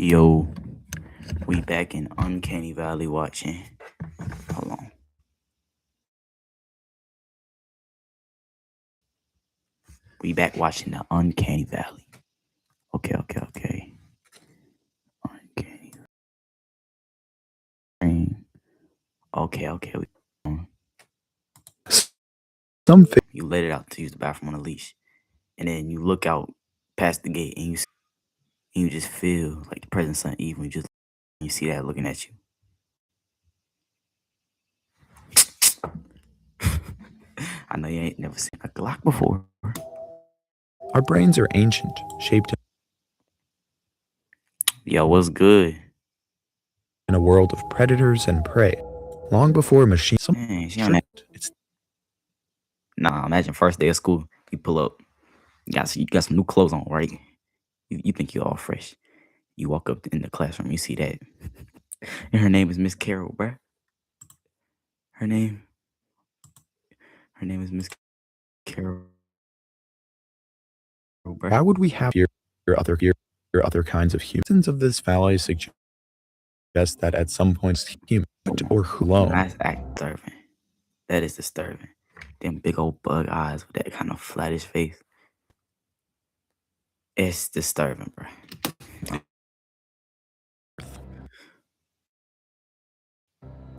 Yo, we back in Uncanny Valley watching. Hold on. We back watching the Uncanny Valley. Okay. Uncanny Valley. Okay. Something You let it out to use the bathroom on a leash, and then you look out past the gate, and you just feel like the presence of evil. You see that looking at you. I know you ain't never seen a Glock before. our brains are ancient, shaped Yo, what's good? in a world of predators and prey. Long before machines, Man, she on that. it's Nah, imagine first day of school. You pull up. You got some new clothes on, right? You think you all fresh. You walk up in the classroom, you see that. And her name is Miss Carol, bruh. Her name is Miss Carol, bruh. why would we have your other kinds of humans of this valley suggest that at some point human or alone. That's disturbing. That is disturbing. Them big old bug eyes with that kind of flattish face. It's disturbing, bruh.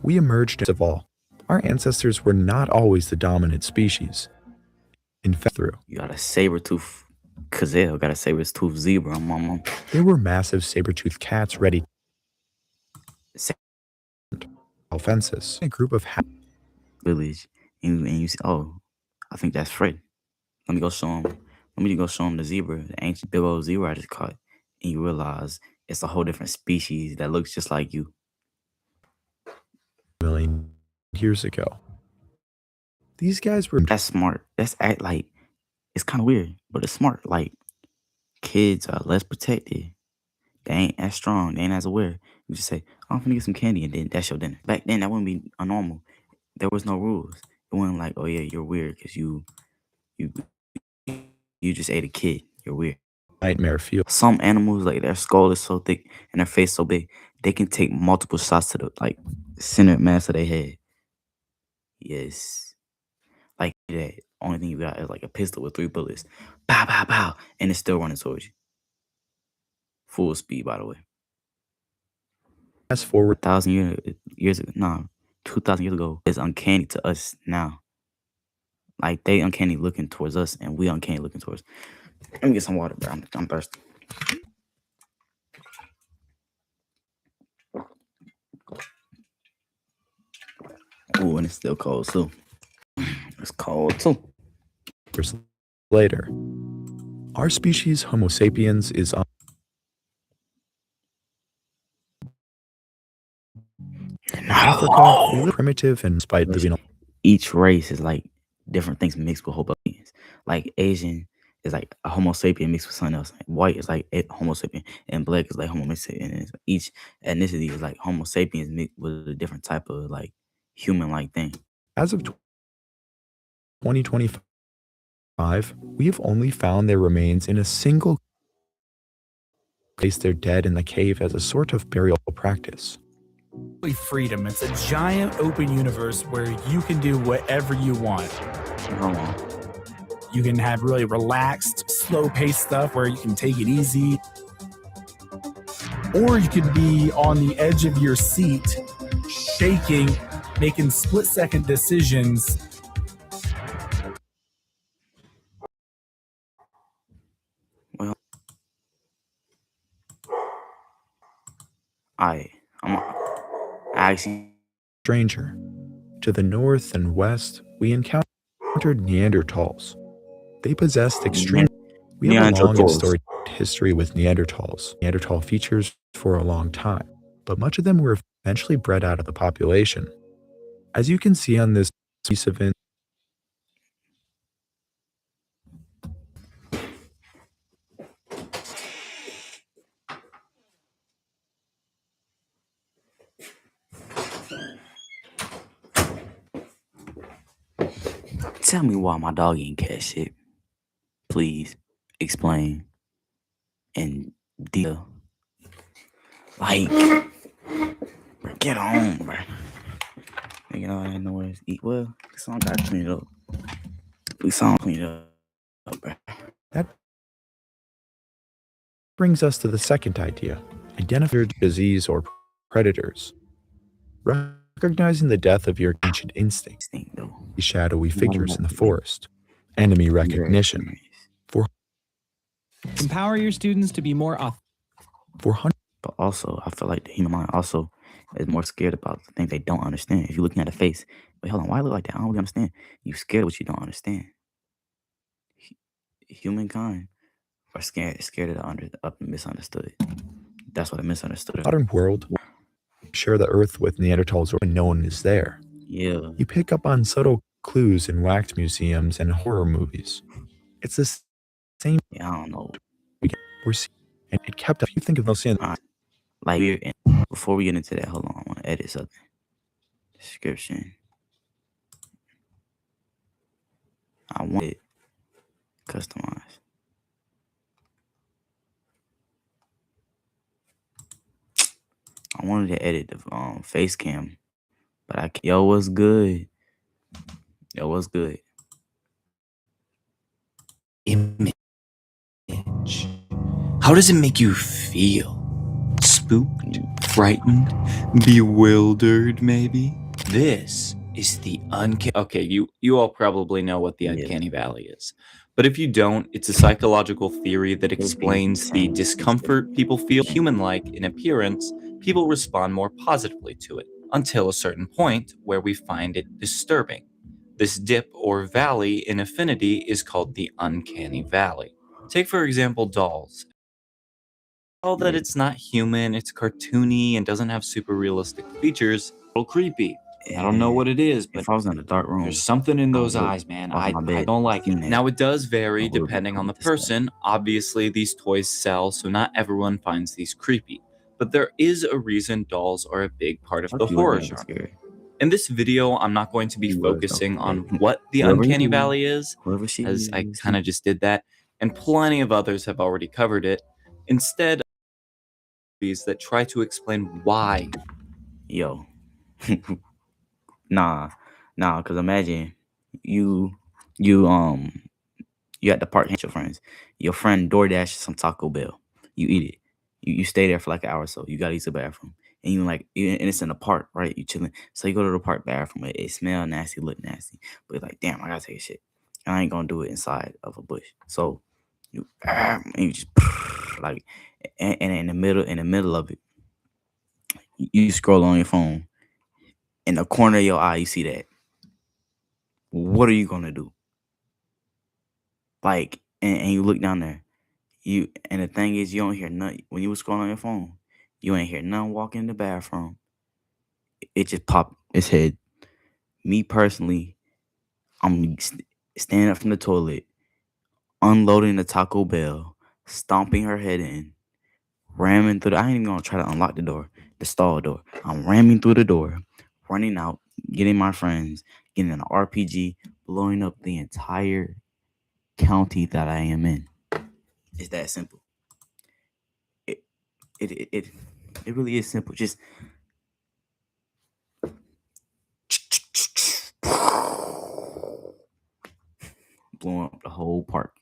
We emerged of all. Our ancestors were not always the dominant species. In fact, You got a saber-tooth gazelle, got a saber-tooth zebra, mama. there were massive saber-toothed cats ready Sa- fences. A group of Village. And you see, oh, I think that's Fred. Let me go show him. Let me go show him the zebra, the ancient big old zebra I just caught. And you realize it's a whole different species that looks just like you. million years ago. These guys were That's smart. That's act like it's kind of weird, but it's smart. Like kids are less protected. They ain't as strong. They ain't as aware. You just say, "Oh, I'm finna get some candy," and then that's your dinner. Back then, that wouldn't be a normal. There was no rules. It wasn't like, "Oh yeah, you're weird because you you just ate a kid. You're weird." nightmare feel. Some animals, like their skull is so thick and their face so big, they can take multiple shots to the like center mass of their head. Yes, like that. Only thing you got is like a pistol with 3 bullets. Pow, pow, pow, and it's still running towards you. Full speed, by the way. Fast forward 1,000 years ago, nah, 2,000 years ago is uncanny to us now. Like they uncanny looking towards us, and we uncanny looking towards. Let me get some water, bro. I'm thirsty. Ooh, and it's still cold too. It's cold too. years later. Our species, Homo sapiens, is Not Africa. alone. We live primitive and despite living Each race is like different things mixed with whole beings. Like Asian is like a Homo sapien mixed with something else. Like white is like Homo sapien, and black is like Homo sapien. And each ethnicity is like Homo sapiens mixed with a different type of like human-like thing. as of 2025, we have only found their remains in a single place. They're dead in the cave as a sort of burial practice. Freedom. It's a giant open universe where you can do whatever you want. Hold on. You can have really relaxed, slow-paced stuff where you can take it easy. Or you could be on the edge of your seat, shaking, making split-second decisions. Well, I'm actually Stranger. To the north and west, we encountered Neanderthals. They possessed extreme. We have a long and storied history with Neanderthals. Neanderthal features for a long time, but much of them were eventually bred out of the population. As you can see on this piece of tell me why my dog ain't cat shit. Please explain in detail. Like, bro, get on, bro. You know, I had nowhere to eat. Well, this song got cleaned up. We song cleaned up, bro. That brings us to the second idea, identify disease or predators. Recognizing the death of your ancient instinct, Stink, though. these shadowy Not figures in the enough. forest. Enemy Very recognition. nice. For Empower your students to be more authentic. 400 But also, I feel like the human mind also is more scared about the things they don't understand. If you're looking at a face, wait, hold on, why I look like that? I don't really understand. You scared of what you don't understand. Humankind are scared of the misunderstood. That's what I misunderstood. modern world, share the earth with Neanderthals or no one is there. Yeah. You pick up on subtle clues in wax museums and horror movies. It's the same Yeah, I don't know. we're seeing, and it kept up. You think of those scenes. Like, before we get into that, hold on, I want to edit something. Description. I want it customized. I wanted to edit the face cam, but I can't. Yo, what's good? Yo, what's good? Image. How does it make you feel? Spooked, frightened, bewildered, maybe? This is the uncanny. Okay, you all probably know what the uncanny valley is. But if you don't, it's a psychological theory that explains the discomfort people feel human-like in appearance. People respond more positively to it until a certain point where we find it disturbing. This dip or valley in affinity is called the uncanny valley. Take, for example, dolls. All that it's not human, it's cartoony, and doesn't have super realistic features. A little creepy. I don't know what it is, but if I was in a dark room, there's something in I those would look eyes, man. off I my bed, don't like it. seen that. Now, it does vary I would depending on the become person. Obviously, these toys sell, so not everyone finds these creepy. But there is a reason dolls are a big part of the Fuck you, wasn't horror that genre. scary. In this video, I'm not going to be He was, though. focusing on Hey, what the whoever uncanny he is, valley is, whoever she as I is, kind of just did that, and plenty of others have already covered it. Instead, movies that try to explain why. Yo. Nah, because imagine you at the park with your friends. Your friend DoorDash some Taco Bell. You eat it. You stay there for like an hour or so. You gotta use the bathroom. And and it's in the park, right? You chilling. So you go to the park bathroom. It smell nasty, look nasty. But you're like, damn, I gotta take a shit. I ain't gonna do it inside of a bush. So you and you just like and in the middle of it, you scroll on your phone. In the corner of your eye, you see that. What are you gonna do? Like, and you look down there. And the thing is, you don't hear nothing when you was scrolling on your phone. You ain't hear none walk in the bathroom. It just popped its head. Me personally, I'm standing up from the toilet, unloading the Taco Bell, stomping her head in, ramming through. I ain't even gonna try to unlock the door, the stall door. I'm ramming through the door, running out, getting my friends, getting an RPG, blowing up the entire county that I am in. It's that simple. It really is simple. Just blowing up the whole park.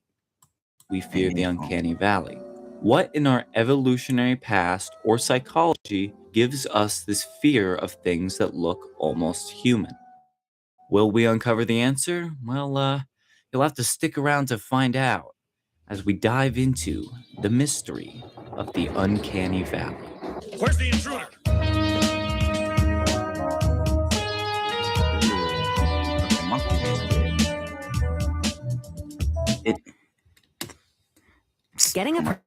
We fear the uncanny valley. What in our evolutionary past or psychology gives us this fear of things that look almost human? Will we uncover the answer? Well, you'll have to stick around to find out as we dive into the mystery of the uncanny valley. Where's the intruder? Getting a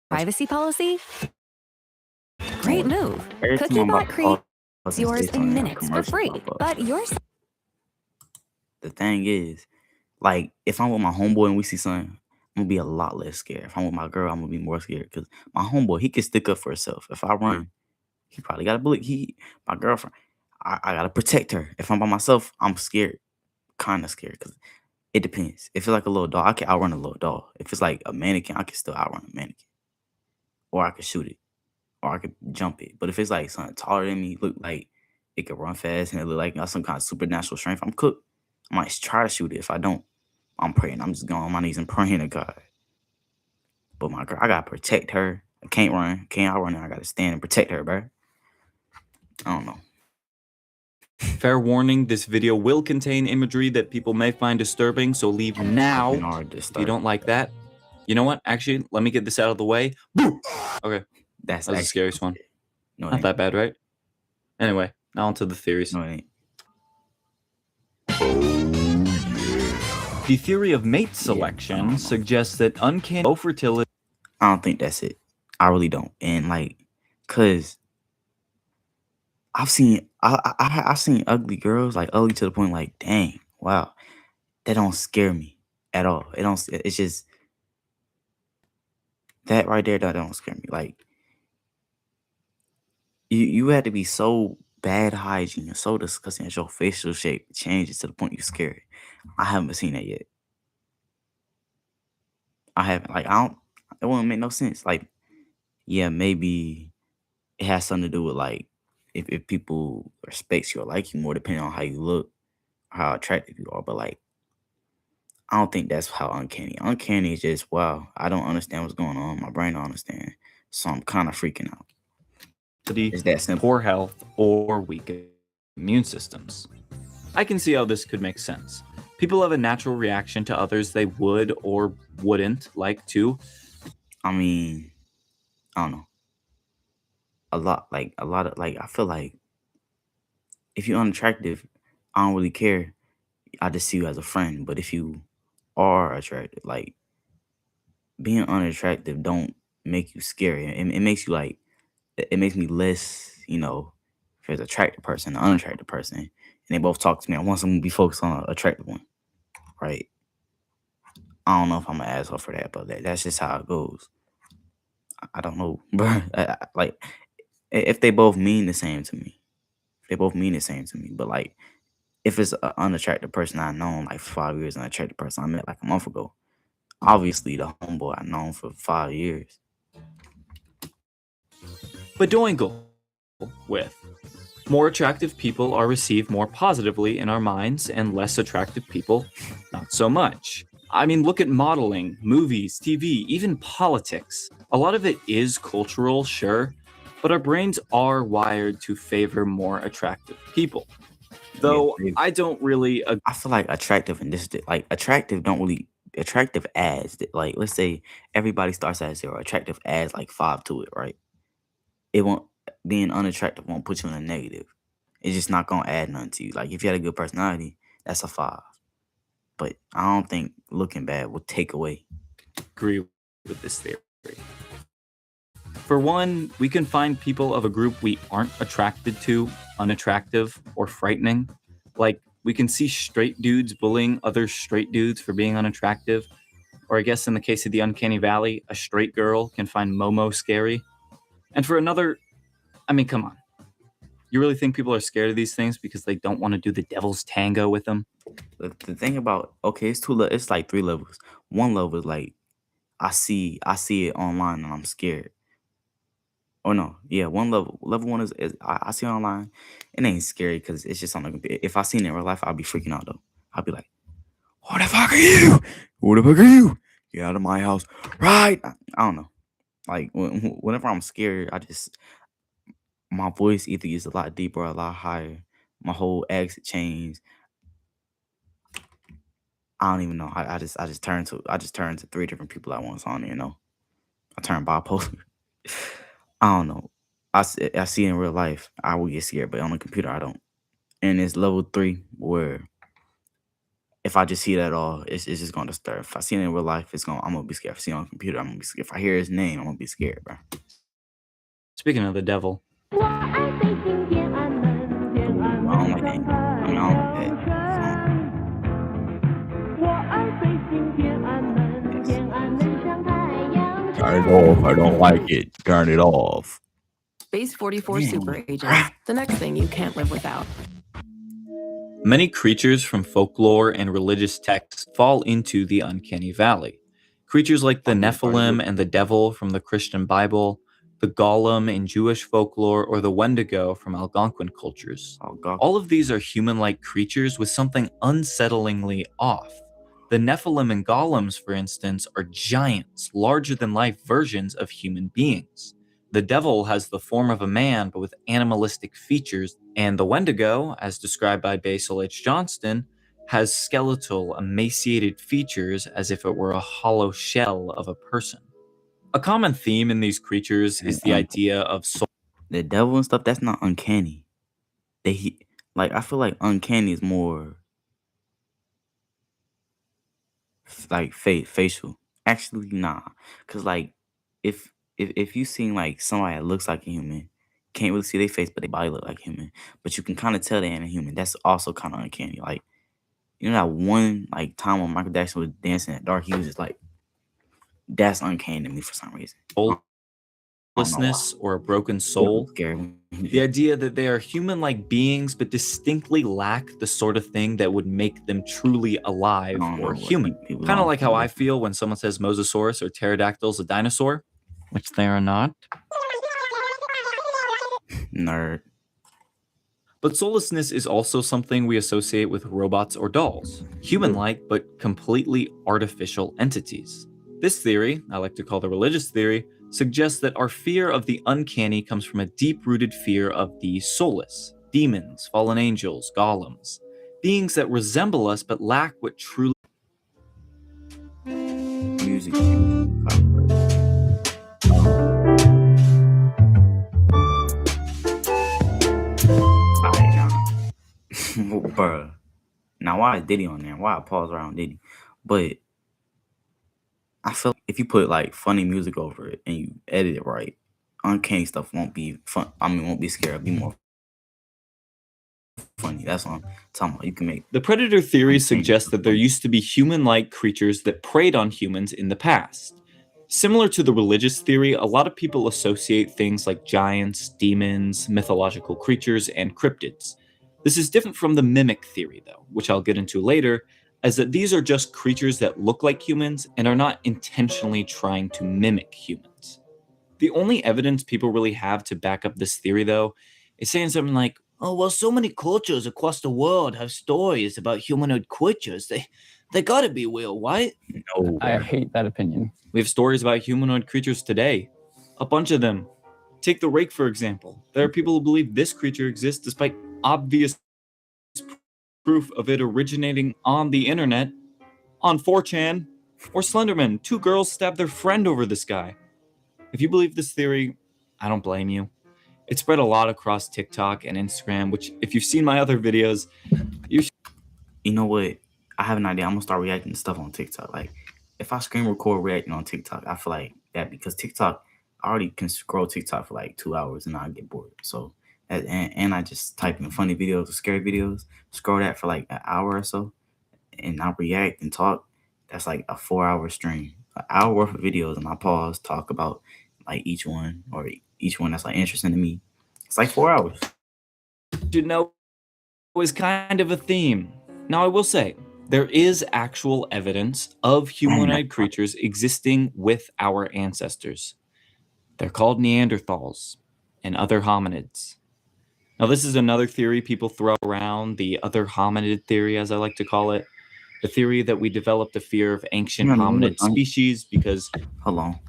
privacy policy? Great move. Every time Cookie I'm Bot about to pause creates and yours say something, in a minutes for commercial free, pop up. but yours. The thing is, like, if I'm with my homeboy and we see something, I'm gonna be a lot less scared. If I'm with my girl, I'm gonna be more scared because my homeboy, he can stick up for himself. If I run, he probably got a bullet. My girlfriend, I gotta protect her. If I'm by myself, I'm scared, kind of scared because it depends. If it's like a little dog, I can outrun a little dog. If it's like a mannequin, I can still outrun a mannequin, or I can shoot it, or I could jump it. But if it's like something taller than me, look like it could run fast and it look like got some kind of supernatural strength, I'm cooked. I might try to shoot it. If I don't, I'm praying. I'm just going on my knees and praying to God. But my girl, I gotta protect her. I can't run, can't outrun her. I gotta stand and protect her, bro. I don't know. Fair warning, this video will contain imagery that people may find disturbing, so leave now if you don't like that. You know what? Actually, let me get this out of the way. Okay. That's the scariest one. No, Not that bad, right? Anyway, now onto the theories. No, it ain't. The theory of mate selection suggests that uncanny low fertility. I don't think that's it. I really don't. And like, cause I've seen I've seen ugly girls, like ugly to the point like, dang, wow, that don't scare me at all. It don't. It's just that right there that don't scare me. Like you had to be so bad hygiene and so disgusting that your facial shape changes to the point you're scared. I haven't seen that yet. I haven't. Like I don't. It wouldn't make no sense. Like yeah, maybe it has something to do with like if people respect you or like you more depending on how you look, how attractive you are. But like I don't think that's how uncanny. Uncanny is just wow. I don't understand what's going on. My brain don't understand, so I'm kind of freaking out. Is that simple? Poor health or weak immune systems. I can see how this could make sense. People have a natural reaction to others they would or wouldn't like to. I mean, I don't know. A lot of like I feel like if you're unattractive, I don't really care. I just see you as a friend. But if you are attractive, like being unattractive don't make you scary. It makes you like it makes me less, if there's an attractive person, an unattractive person, and they both talk to me. I want someone to be focused on an attractive one, right? I don't know if I'm an asshole for that, but that's just how it goes. I don't know, bro. Like if they both mean the same to me, but like if it's an unattractive person I known like 5 years, an attractive person I met like a month ago, obviously the homeboy I known for 5 years. But doingle with. More attractive people are received more positively in our minds, and less attractive people, not so much. I mean, look at modeling, movies, TV, even politics. A lot of it is cultural, sure, but our brains are wired to favor more attractive people. Though I don't really. I feel like attractive and this, like attractive don't really attractive adds like let's say everybody starts at 0. Attractive adds like 5 to it, right? It won't being unattractive won't put you in a negative. It's just not gonna add nothing to you. Like if you had a good personality, that's a 5. But I don't think looking bad will take away. Agree with this theory. For one, we can find people of a group we aren't attracted to unattractive or frightening. Like we can see straight dudes bullying other straight dudes for being unattractive. Or I guess in the case of the Uncanny Valley, a straight girl can find Momo scary. And for another, I mean, come on. You really think people are scared of these things because they don't want to do the devil's tango with them? The thing about it's like 3 levels. One level is like I see it online and I'm scared. Oh no, yeah, level 1 is I see it online. It ain't scary because it's just on the computer. If I seen it in real life, I'll be freaking out though. I'll be like, "Who the fuck are you? Who the fuck are you? Get out of my house!" Right? I don't know. Like whenever I'm scared, my voice either gets a lot deeper or a lot higher. My whole accent changes. I don't even know. I just turned to 3 different people at once on it, I turned bipolar. I don't know. I see it in real life. I will get scared, but on the computer I don't. And it's level 3 where if I just see it at all, it's just gonna disturb. If I see it in real life, I'm gonna be scared. If I see it on the computer, I'm gonna be scared. If I hear his name, I'm gonna be scared, bro. Speaking of the devil. I don't like that. I mean, I don't like that. Turn it off. I don't like it. Turn it off. Space 44 super agents. The next thing you can't live without. Many creatures from folklore and religious texts fall into the uncanny valley. Creatures like the Nephilim and the devil from the Christian Bible, the golem in Jewish folklore, or the Wendigo from Algonquin cultures. All of these are human-like creatures with something unsettlingly off. The Nephilim and golems, for instance, are giants, larger-than-life versions of human beings. The devil has the form of a man but with animalistic features, and the Wendigo, as described by Basil H. Johnston, has skeletal, emaciated features as if it were a hollow shell of a person. A common theme in these creatures is the idea of soul. The devil and stuff, that's not uncanny. I feel like uncanny is more like facial. Actually, nah. Cause like if you seen like somebody that looks like a human, can't really see their face, but their body look like human. But you can kind of tell they ain't a human. That's also kind of uncanny. Like, you know that one like time when Michael Jackson was dancing at dark, he was just like, that's uncanny to me for some reason. Soullessness or a broken soul. Scary. The idea that they are human-like beings but distinctly lack the sort of thing that would make them truly alive or human. Kind of like how I feel when someone says Mosasaurus or pterodactyl's a dinosaur, which they are not. Nerd. But soullessness is also something we associate with robots or dolls, human-like but completely artificial entities. This theory, I like to call the religious theory, suggests that our fear of the uncanny comes from a deep-rooted fear of the soulless, demons, fallen angels, golems, beings that resemble us but lack what truly... Music. Bruh. Now, why is Diddy on there? Why I pause around Diddy? But I feel like if you put like funny music over it and you edit it right, uncanny stuff won't be fun. I mean, won't be scary. It'll be more funny. That's what I'm talking about. You can make The predator theory suggests that there used to be human-like creatures that preyed on humans in the past. Similar to the religious theory, a lot of people associate things like giants, demons, mythological creatures, and cryptids. This is different from the mimic theory, though, which I'll get into later, as that these are just creatures that look like humans and are not intentionally trying to mimic humans. The only evidence people really have to back up this theory, though, is saying something like, oh, well, so many cultures across the world have stories about humanoid creatures. They gotta be real, right? no. I hate that opinion. We have stories about humanoid creatures today. A bunch of them. Take the rake, for example. There are people who believe this creature exists despite obvious proof of it originating on the internet, on 4chan, or Slenderman. 2 girls stabbed their friend over this guy. If you believe this theory, I don't blame you. It spread a lot across TikTok and Instagram, which, if you've seen my other videos, You know what? I have an idea. I'm gonna start reacting to stuff on TikTok. Like, if I screen record reacting on TikTok, I feel like that because TikTok, I already can scroll TikTok for like 2 hours and I get bored. So, and I just type in funny videos or scary videos, scroll that for like an hour or so, and I react and talk. That's like a 4-hour stream, an hour worth of videos, and I pause, talk about like each one or each one that's like interesting to me. It's like 4 hours. should know is kind of a theme. Now, I will say, there is actual evidence of humanoid creatures existing with our ancestors. They're called Neanderthals and other hominids. Now, this is another theory people throw around, the other hominid theory, as I like to call it. The theory that we developed a fear of ancient hominid species because... Hold on.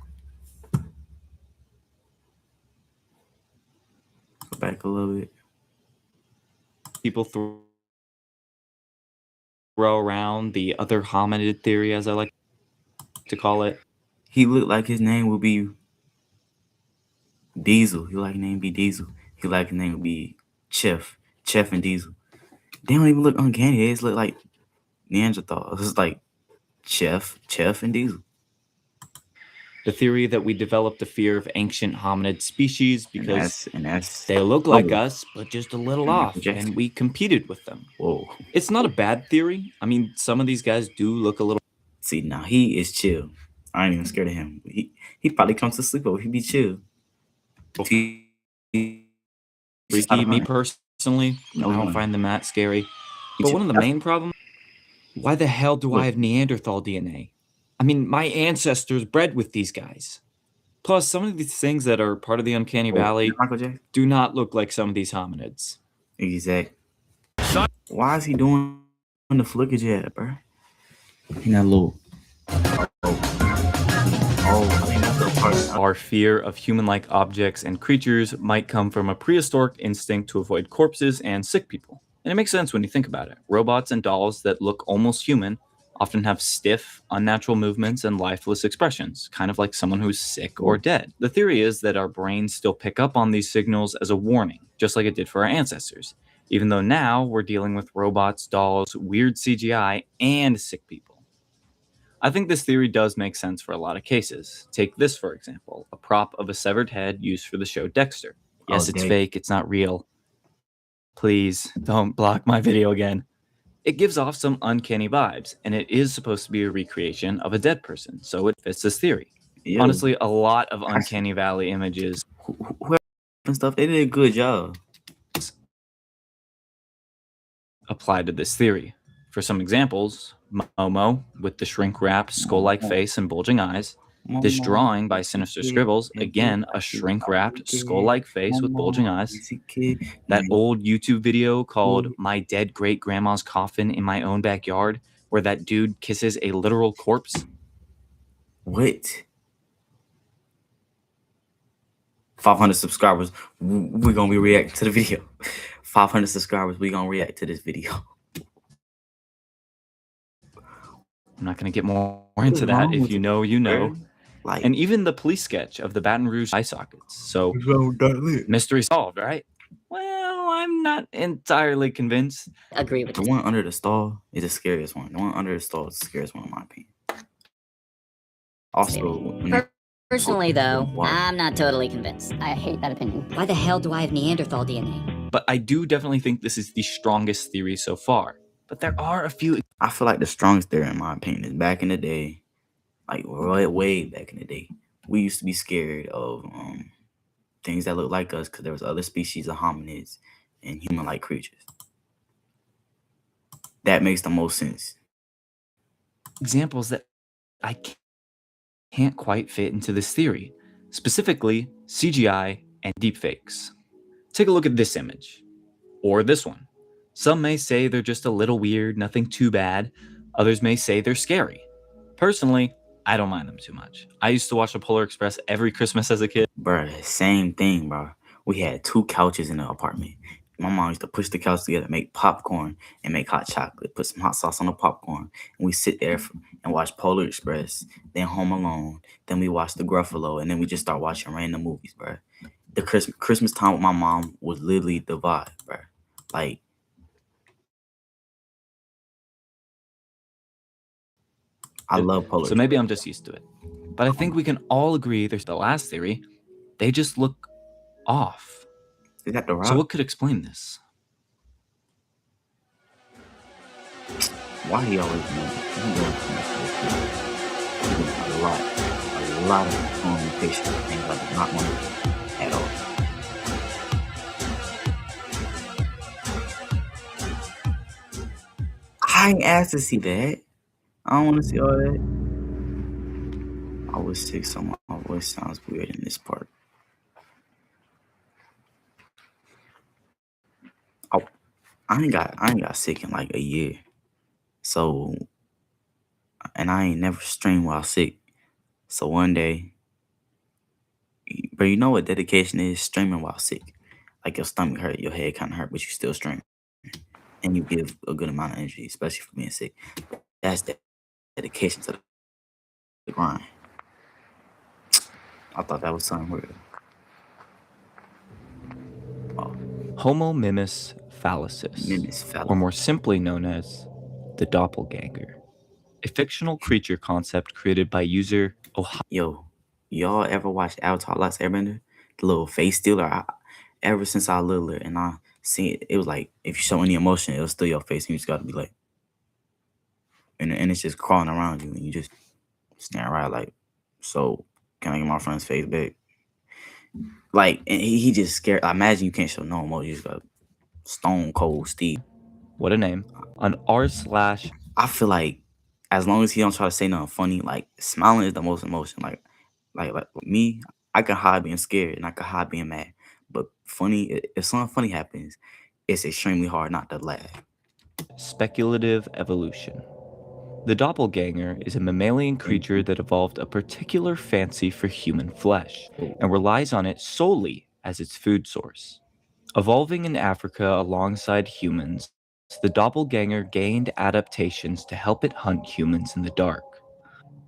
Go back a little bit. People throw around the other hominid theory, as I like to call it. He looked like his name would be Diesel. He like his name be Diesel. He like his name would be Chef and Diesel. They don't even look uncanny. They just look like Neanderthals. It's like Chef and Diesel. The theory that we developed a fear of ancient hominid species because that's they look like us, but just a little off, and we competed with them. Whoa. It's not a bad theory. I mean, some of these guys do look a little... See, now he is chill. I ain't even scared of him. He probably comes to sleep over. He be chill. freaky. Me personally, I don't find them that scary. But one of the main problems, why the hell do I have Neanderthal DNA? I mean, my ancestors bred with these guys. Plus, some of these things that are part of the uncanny valley Michael Jackson? do not look like some of these hominids. Exactly. Why is he doing the flicker jet, bro? In that little. Our fear of human-like objects and creatures might come from a prehistoric instinct to avoid corpses and sick people. And it makes sense when you think about it. Robots and dolls that look almost human often have stiff, unnatural movements and lifeless expressions, kind of like someone who's sick or dead. The theory is that our brains still pick up on these signals as a warning, just like it did for our ancestors, even though now we're dealing with robots, dolls, weird CGI, and sick people. I think this theory does make sense for a lot of cases. Take this, for example, a prop of a severed head used for the show Dexter. Yes, it's fake, it's not real. Please, don't block my video again. It gives off some uncanny vibes, and it is supposed to be a recreation of a dead person, so it fits this theory. Yeah. Honestly, a lot of uncanny valley images Whoever and stuff, they did a good job. apply to this theory. For some examples, Momo with the shrink-wrapped, skull-like face and bulging eyes. This drawing by Sinister Scribbles, again, a shrink-wrapped, skull-like face with bulging eyes. That old YouTube video called My Dead Great-Grandma's Coffin in My Own Backyard, where that dude kisses a literal corpse. What? 500 subscribers, we're gonna be reacting to the video. 500 subscribers, we're gonna react to this video. I'm not going to get more into that. If you know, you know. Like, and even the police sketch of the Baton Rouge eye sockets. So, mystery solved, right? Well, I'm not entirely convinced. Agree with the one under the stall is the scariest one. The one under the stall is the scariest one, in my opinion. Also, personally, though, I'm not totally convinced. I hate that opinion. Why the hell do I have Neanderthal DNA? But I do definitely think this is the strongest theory so far. But there are a few. I feel like the strongest theory, in my opinion, is back in the day, like way back in the day, we used to be scared of things that look like us because there was other species of hominids and human-like creatures. That makes the most sense. Examples that I can't quite fit into this theory, specifically CGI and deepfakes. Take a look at this image, or this one. Some may say they're just a little weird, nothing too bad. Others may say they're scary. Personally, I don't mind them too much. I used to watch the Polar Express every Christmas as a kid. Bruh, same thing, bro. We had 2 couches in the apartment. My mom used to push the couch together, make popcorn, and make hot chocolate. Put some hot sauce on the popcorn. And we sit there and watch Polar Express, then Home Alone. Then we watch The Gruffalo, and then we just start watching random movies, bro. The Christmas time with my mom was literally the vibe, bro. Like, I love Polar. So maybe I'm just used to it. But I think we can all agree there's the last theory. They just look off. Is that the rock? So what could explain this? Why he always a lot of communication things like not money at all. I ain't asked to see that. I don't want to see all that. I was sick, so my voice sounds weird in this part. Oh, I ain't got sick in like a year. So, and I ain't never streamed while sick. So one day, but you know what dedication is? Streaming while sick. Like your stomach hurt, your head kind of hurt, but you still stream. And you give a good amount of energy, especially for being sick. That's dedication to the grind. I thought that was something weird. Oh. Homo mimus phallucis, or more simply known as the doppelganger, a fictional creature concept created by user Yo, y'all ever watched Avatar: Last Airbender? The little face stealer. Ever since I was littler, and I seen it, it was like if you show any emotion, it'll steal your face, and you just gotta be like, and it's just crawling around you, and you just stand right like, so can I get my friend's face back? Like, and he just scared. I imagine you can't show no emotion. You just got Stone Cold Steve. What a name. On r/. I feel like as long as he don't try to say nothing funny, like smiling is the most emotion. Like Like me, I can hide being scared and I can hide being mad. But if something funny happens, it's extremely hard not to laugh. Speculative evolution. The doppelganger is a mammalian creature that evolved a particular fancy for human flesh and relies on it solely as its food source. Evolving in Africa alongside humans, the doppelganger gained adaptations to help it hunt humans in the dark.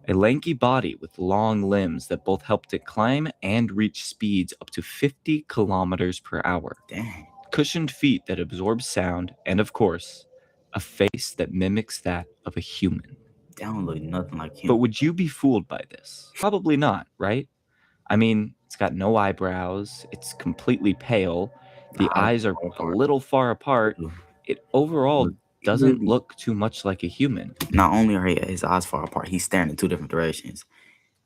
A lanky body with long limbs that both helped it climb and reach speeds up to 50 kilometers per hour. Dang, Cushioned feet that absorb sound, and of course, a face that mimics that of a human. that don't look nothing like But him. would you be fooled by this? Probably not, right? I mean, it's got no eyebrows, it's completely pale, the eyes are a little far apart. It overall Look, he doesn't literally, look too much like a human. not only are his eyes far apart, he's staring in two different directions.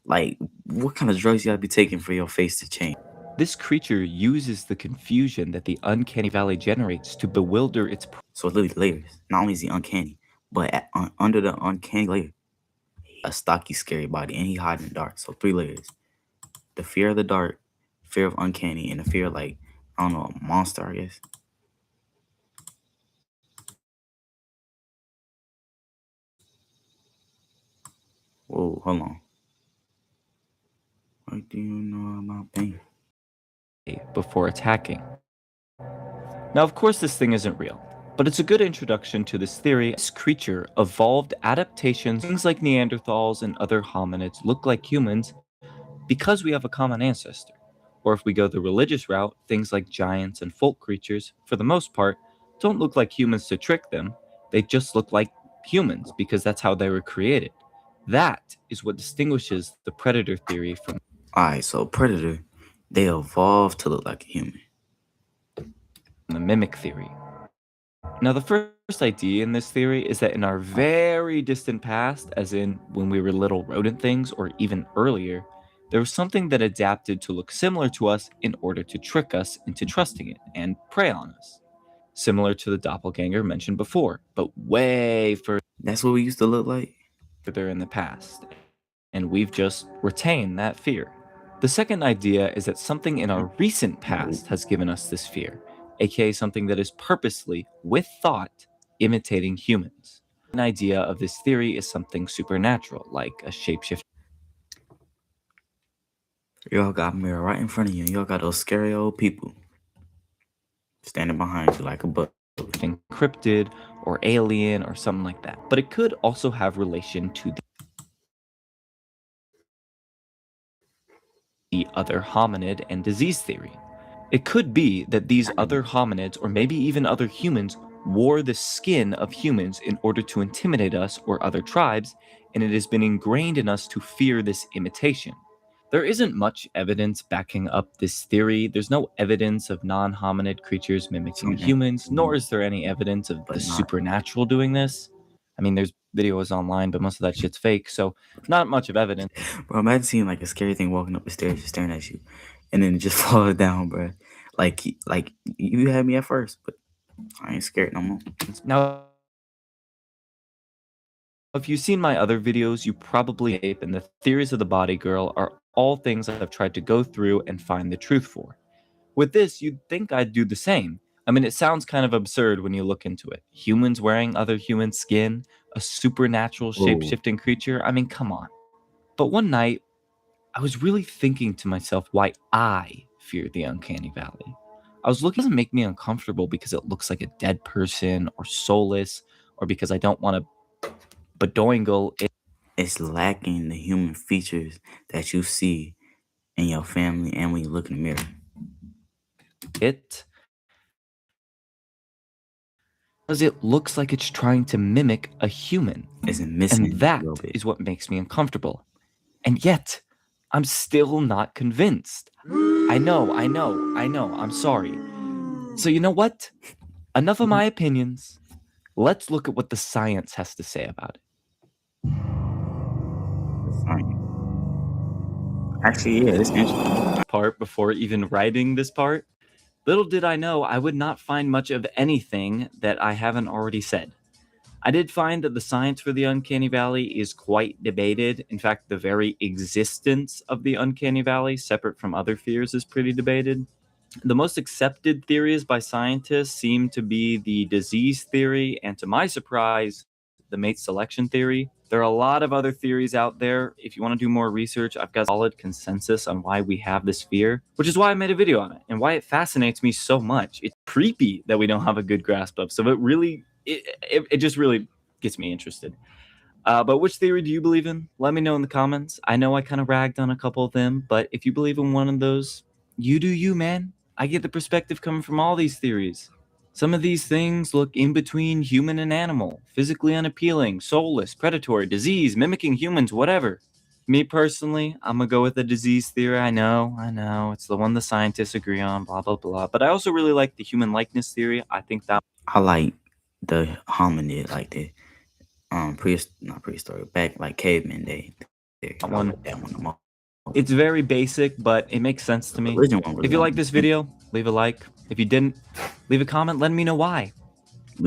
Like, what kind of drugs you gotta be taking for your face to change? This creature uses the confusion that the uncanny valley generates to bewilder its prey. So it's literally layers. Not only is he uncanny, but under the uncanny layer, a stocky, scary body, and he hide in the dark. So 3 layers: the fear of the dark, fear of uncanny, and the fear of, like, I don't know, a monster, I guess. Whoa, hold on. What do you know about pain? Before attacking. Now, of course, this thing isn't real, but it's a good introduction to this theory. This creature evolved adaptations. Things like Neanderthals and other hominids look like humans because we have a common ancestor. Or if we go the religious route, things like giants and folk creatures, for the most part, don't look like humans to trick them. They just look like humans because that's how they were created. That is what distinguishes the predator theory from Alright, so predator, they evolved to look like a human. the mimic theory. Now, the first idea in this theory is that in our very distant past, as in when we were little rodent things or even earlier, there was something that adapted to look similar to us in order to trick us into trusting it and prey on us. Similar to the doppelganger mentioned before, but way That's what we used to look like? further in the past. And we've just retained that fear. The second idea is that something in our recent past has given us this fear, aka something that is purposely, with thought, imitating humans. An idea of this theory is something supernatural, like a shapeshifter Y'all got a mirror right in front of you, and y'all got those scary old people standing behind you like a bug. encrypted or alien or something like that. But it could also have relation to the other hominid and disease theory. It could be that these other hominids, or maybe even other humans, wore the skin of humans in order to intimidate us or other tribes, and it has been ingrained in us to fear this imitation. There isn't much evidence backing up this theory. There's no evidence of non hominid creatures mimicking humans, nor is there any evidence of the supernatural doing this. I mean, there's videos online, but most of that shit's fake, so not much of evidence. Bro, imagine seeing like a scary thing walking up the stairs just staring at you, and then it just falls down, bro. Like you had me at first, but I ain't scared no more. Now, if you've seen my other videos, you probably ape and the theories of the body girl are all things I've tried to go through and find the truth for. With this, you'd think I'd do the same. I mean, it sounds kind of absurd when you look into it. Humans wearing other human skin, a supernatural shape-shifting creature. I mean, come on. But one night, I was really thinking to myself why I fear the uncanny valley. I was looking, it doesn't make me uncomfortable because it looks like a dead person or soulless, or because I don't want to badoingle. It's lacking the human features that you see in your family and when you look in the mirror. It because it looks like it's trying to mimic a human. Isn't missing And that a little bit. is what makes me uncomfortable. And yet, I'm still not convinced. I know, I'm sorry. So you know what? Enough of my opinions. Let's look at what the science has to say about it. Actually, yeah, it's interesting. Part before even writing this part, little did I know I would not find much of anything that I haven't already said. I did find that the science for the uncanny valley is quite debated. In fact, the very existence of the uncanny valley, separate from other fears, is pretty debated. The most accepted theories by scientists seem to be the disease theory, and to my surprise, the mate selection theory. There are a lot of other theories out there. If you want to do more research, I've got a solid consensus on why we have this fear, which is why I made a video on it and why it fascinates me so much. It's creepy that we don't have a good grasp of. So it just really gets me interested. But which theory do you believe in? Let me know in the comments. I know I kind of ragged on a couple of them, but if you believe in one of those, you do you, man. I get the perspective coming from all these theories. Some of these things look in between human and animal, physically unappealing, soulless, predatory, disease, mimicking humans, whatever. Me personally, I'm gonna go with the disease theory. I know, it's the one the scientists agree on, blah, blah, blah. But I also really like the human likeness theory. I think that I like the hominid, like the not prehistoric, back like caveman day. that I one, like that one the most. it's very basic, but it makes sense to me. Religion one really If you don't like make this sense. video, leave a like. If you didn't, leave a comment, let me know why.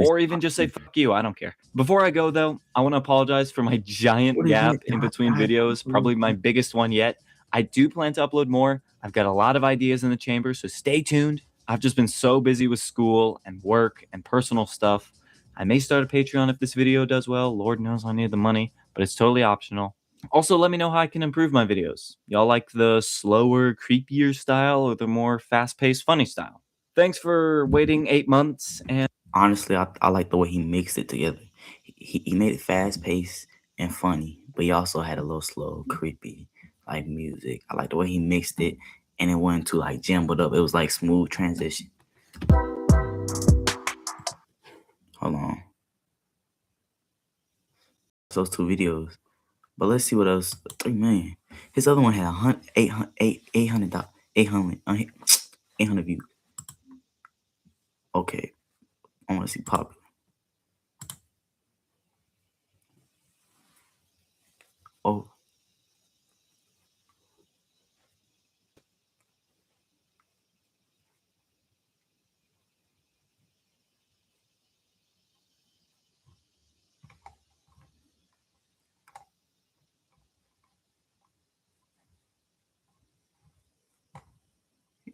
Or even just say fuck you, I don't care. Before I go though, I want to apologize for my giant What is gap that? in between videos, probably my biggest one yet. I do plan to upload more. I've got a lot of ideas in the chamber, so stay tuned. I've just been so busy with school and work and personal stuff. I may start a Patreon if this video does well. Lord knows I need the money, but it's totally optional. Also, let me know how I can improve my videos. Y'all like the slower, creepier style or the more fast-paced, funny style? Thanks for waiting 8 months, and Honestly, I like the way he mixed it together. He made it fast paced and funny, but he also had a little slow, creepy like music. I like the way he mixed it, and it wasn't too like jumbled up. It was like smooth transition. Hold on, those two videos. But let's see what else. 3 million. His other one had 800 views. Okay, I want to see popular. Oh,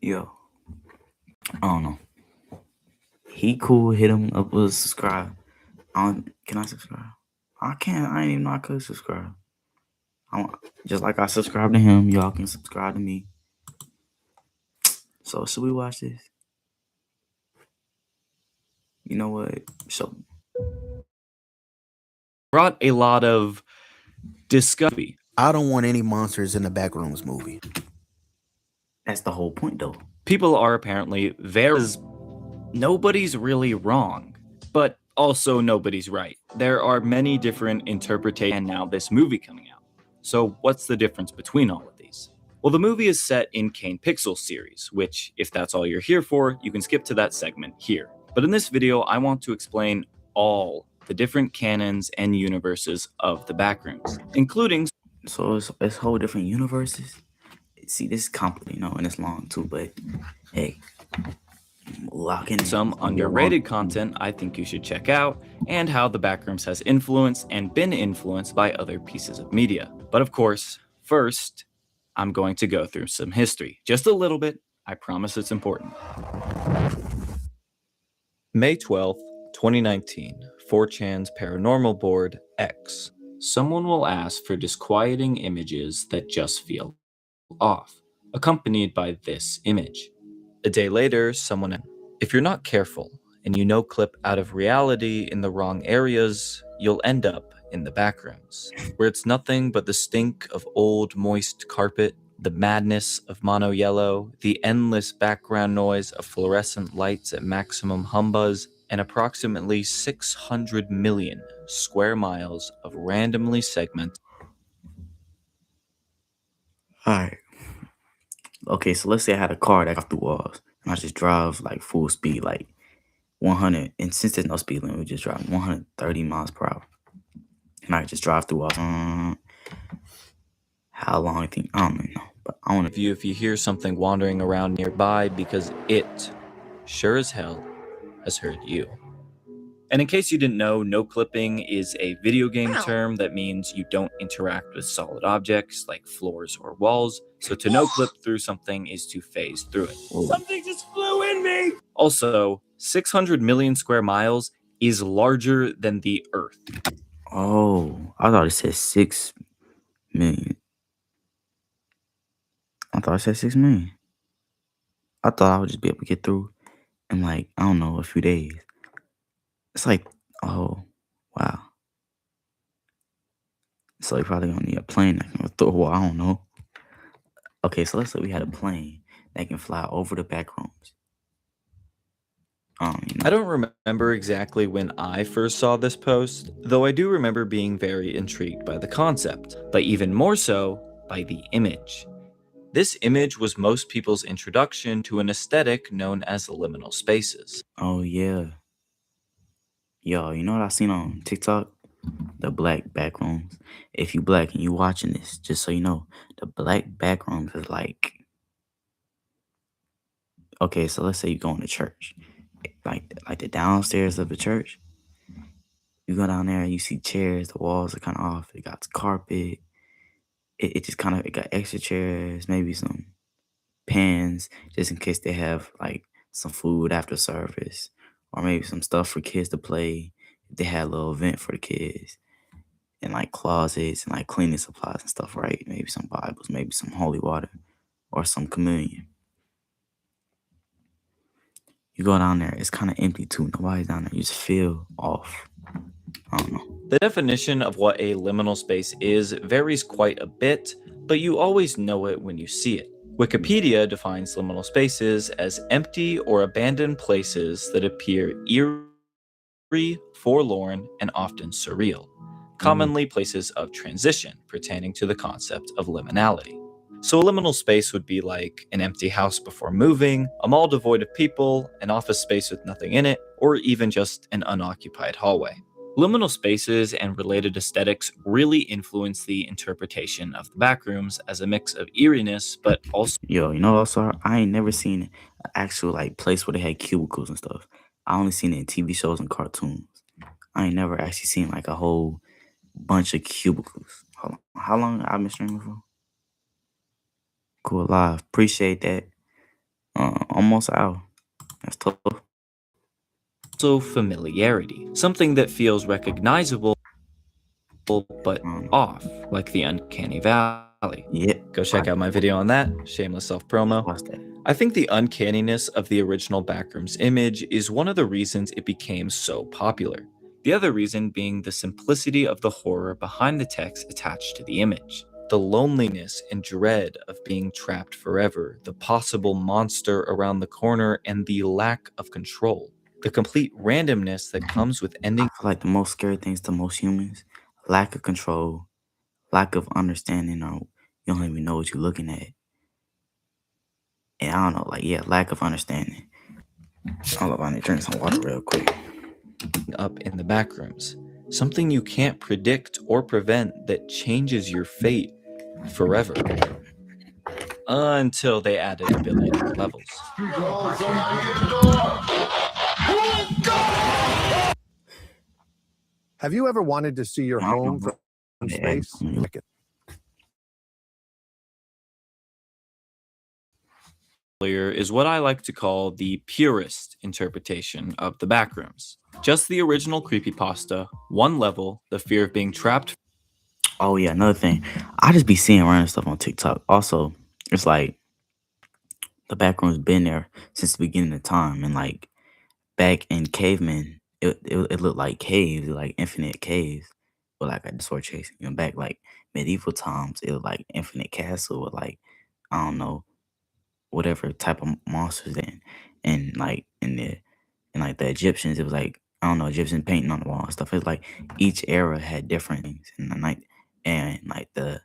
yo, I don't know. He cool. Hit him up with a subscribe. Can I subscribe? I can't. I ain't even know I could subscribe. Just like I subscribe to him, y'all can subscribe to me. So should we watch this? You know what? So brought a lot of discovery. I don't want any monsters in the Backrooms movie. that's the whole point, though. People are apparently nobody's really wrong, but also nobody's right. There are many different interpretations, and now this movie coming out. So what's the difference between all of these? Well, the movie is set in Kane Pixel series, which, if that's all you're here for, you can skip to that segment here. But in this video, I want to explain all the different canons and universes of the Backrooms, including So it's whole different universes. See, this is complicated, and it's long too. But hey, lock in some underrated content I think you should check out, and how the Backrooms has influenced and been influenced by other pieces of media. But of course, first, I'm going to go through some history. Just a little bit. I promise it's important. May 12th, 2019, 4chan's Paranormal Board X. Someone will ask for disquieting images that just feel off, accompanied by this image. A day later, if you're not careful and you clip out of reality in the wrong areas, you'll end up in the Backrooms, where it's nothing but the stink of old moist carpet, the madness of mono yellow, the endless background noise of fluorescent lights at maximum humbuzz, and approximately 600 million square miles of randomly segmented. Alright. Okay, so let's say I had a car that got through walls, and I just drive like full speed, like 100. And since there's no speed limit, we just drive 130 miles per hour. And I just drive through walls. How long I think? I don't even know. But I want to. If you hear something wandering around nearby, because it, sure as hell, has heard you. And in case you didn't know, no clipping is a video game term that means you don't interact with solid objects like floors or walls. So to no clip through something is to phase through it. Something just flew in me! Also, 600 million square miles is larger than the Earth. Oh, I thought it said 6 million. I thought it said 6 million. I thought I would just be able to get through in like, I don't know, a few days. It's like, oh, wow. So you probably gonna need a plane that can go through a wall. I don't know. Okay, so let's say we had a plane that can fly over the back rooms. I don't remember exactly when I first saw this post, though I do remember being very intrigued by the concept, but even more so by the image. This image was most people's introduction to an aesthetic known as liminal spaces. Oh, yeah. Yo, you know what I seen on TikTok? The black back rooms. If you black and you watching this, just so you know, the black back rooms is like, okay, so let's say you go into church. Like the downstairs of the church. You go down there and you see chairs, the walls are kind of off. It got carpet. It just kind of, it got extra chairs, maybe some pans, just in case they have like some food after service, or maybe some stuff for kids to play. If they had a little event for the kids, and like closets and like cleaning supplies and stuff, right? Maybe some Bibles, maybe some holy water, or some communion. You go down there, it's kind of empty too. Nobody's down there. You just feel off. I don't know. The definition of what a liminal space is varies quite a bit, but you always know it when you see it. Wikipedia defines liminal spaces as empty or abandoned places that appear eerie, forlorn, and often surreal, commonly places of transition pertaining to the concept of liminality. So a liminal space would be like an empty house before moving, a mall devoid of people, an office space with nothing in it, or even just an unoccupied hallway. Liminal spaces and related aesthetics really influence the interpretation of the backrooms as a mix of eeriness, but also Yo, you know, also, I ain't never seen an actual like place where they had cubicles and stuff. I only seen it in TV shows and cartoons. I ain't never actually seen like a whole bunch of cubicles. Hold on. How long I've been streaming for? Cool live. Appreciate that. Almost an hour. That's tough. familiarity, something that feels recognizable but off, like the uncanny valley. Yep. Go check out my video on that, shameless self-promo. Watch that. I think the uncanniness of the original Backrooms image is one of the reasons it became so popular. The other reason being the simplicity of the horror behind the text attached to the image. The loneliness and dread of being trapped forever, the possible monster around the corner, and the lack of control. The complete randomness that comes with ending. I feel like the most scary things to most humans, lack of control, lack of understanding, or you don't even know what you're looking at. And I don't know, like, yeah, lack of understanding. Hold up, I need to drink some water real quick. Up in the backrooms, something you can't predict or prevent that changes your fate forever. Until they added a billion new levels. Have you ever wanted to see your home from space? Is what I like to call the purest interpretation of the backrooms. Just the original creepypasta, one level, the fear of being trapped. Oh yeah, another thing. I just be seeing random stuff on TikTok. Also, it's like the backroom's been there since the beginning of time, and like back in cavemen, it looked like caves, like infinite caves, but like a sword chasing. You know, back like medieval times, it was like infinite castle with like I don't know whatever type of monsters and like in like the Egyptians, it was like I don't know Egyptian painting on the wall and stuff. It's like each era had different things, and the night and like the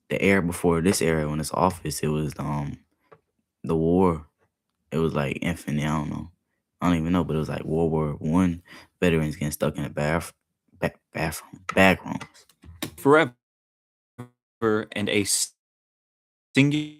era before this era when it's office, it was the war. It was like infinite. I don't even know, but it was like World War I veterans getting stuck in the back rooms Forever and a singular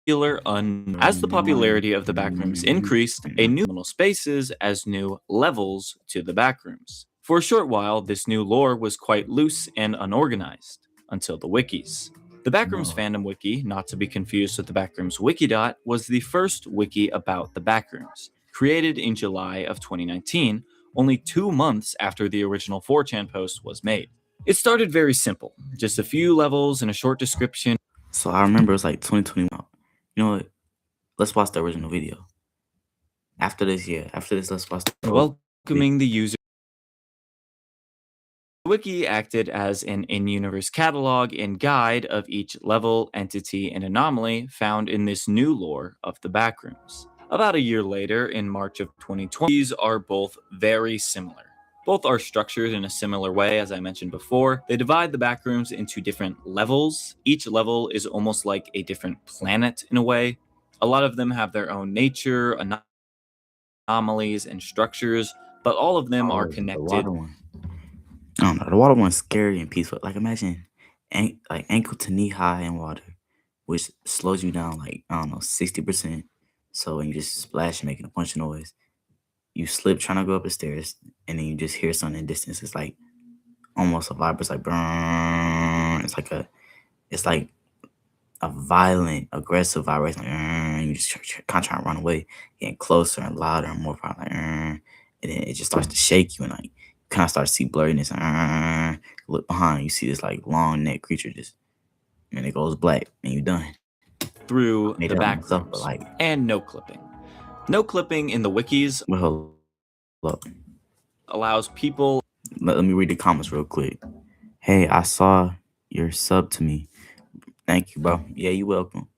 As the popularity of the backrooms increased, a new liminal spaces as new levels to the backrooms. For a short while, this new lore was quite loose and unorganized, until the wikis. The Backrooms fandom wiki, not to be confused with the Backrooms Wikidot, was the first wiki about the Backrooms, created in July of 2019, only 2 months after the original 4chan post was made. It started very simple, just a few levels and a short description. So I remember it was like 2021. You know what? Let's watch the original video. After this, let's watch the Welcoming the user. The wiki acted as an in-universe catalog and guide of each level, entity, and anomaly found in this new lore of the Backrooms. About a year later, in March of 2020, these are both very similar. Both are structured in a similar way, as I mentioned before. They divide the Backrooms into different levels. Each level is almost like a different planet in a way. A lot of them have their own nature, anomalies, and structures, but all of them are The connected. water one. I don't know. The water one's scary and peaceful. Like imagine, like ankle to knee high in water, which slows you down like I don't know 60%. So when you just splash making a bunch of noise, you slip trying to go up the stairs, and then you just hear something in the distance. It's like almost a vibe. It's like brrrr. It's like a violent, aggressive vibration. Like, and you just kind of trying to run away, getting closer and louder and more powerful. Like, and then it just starts to shake you, and like you kind of start to see blurriness. Look behind, you see this like long neck creature just, and it goes black, and you're done. Through Made the it up back myself, but like, and no clipping. No clipping in the wikis well, hold up. allows people. Let me read the comments real quick. Hey, I saw your sub to me. Thank you, bro. Yeah, you're welcome.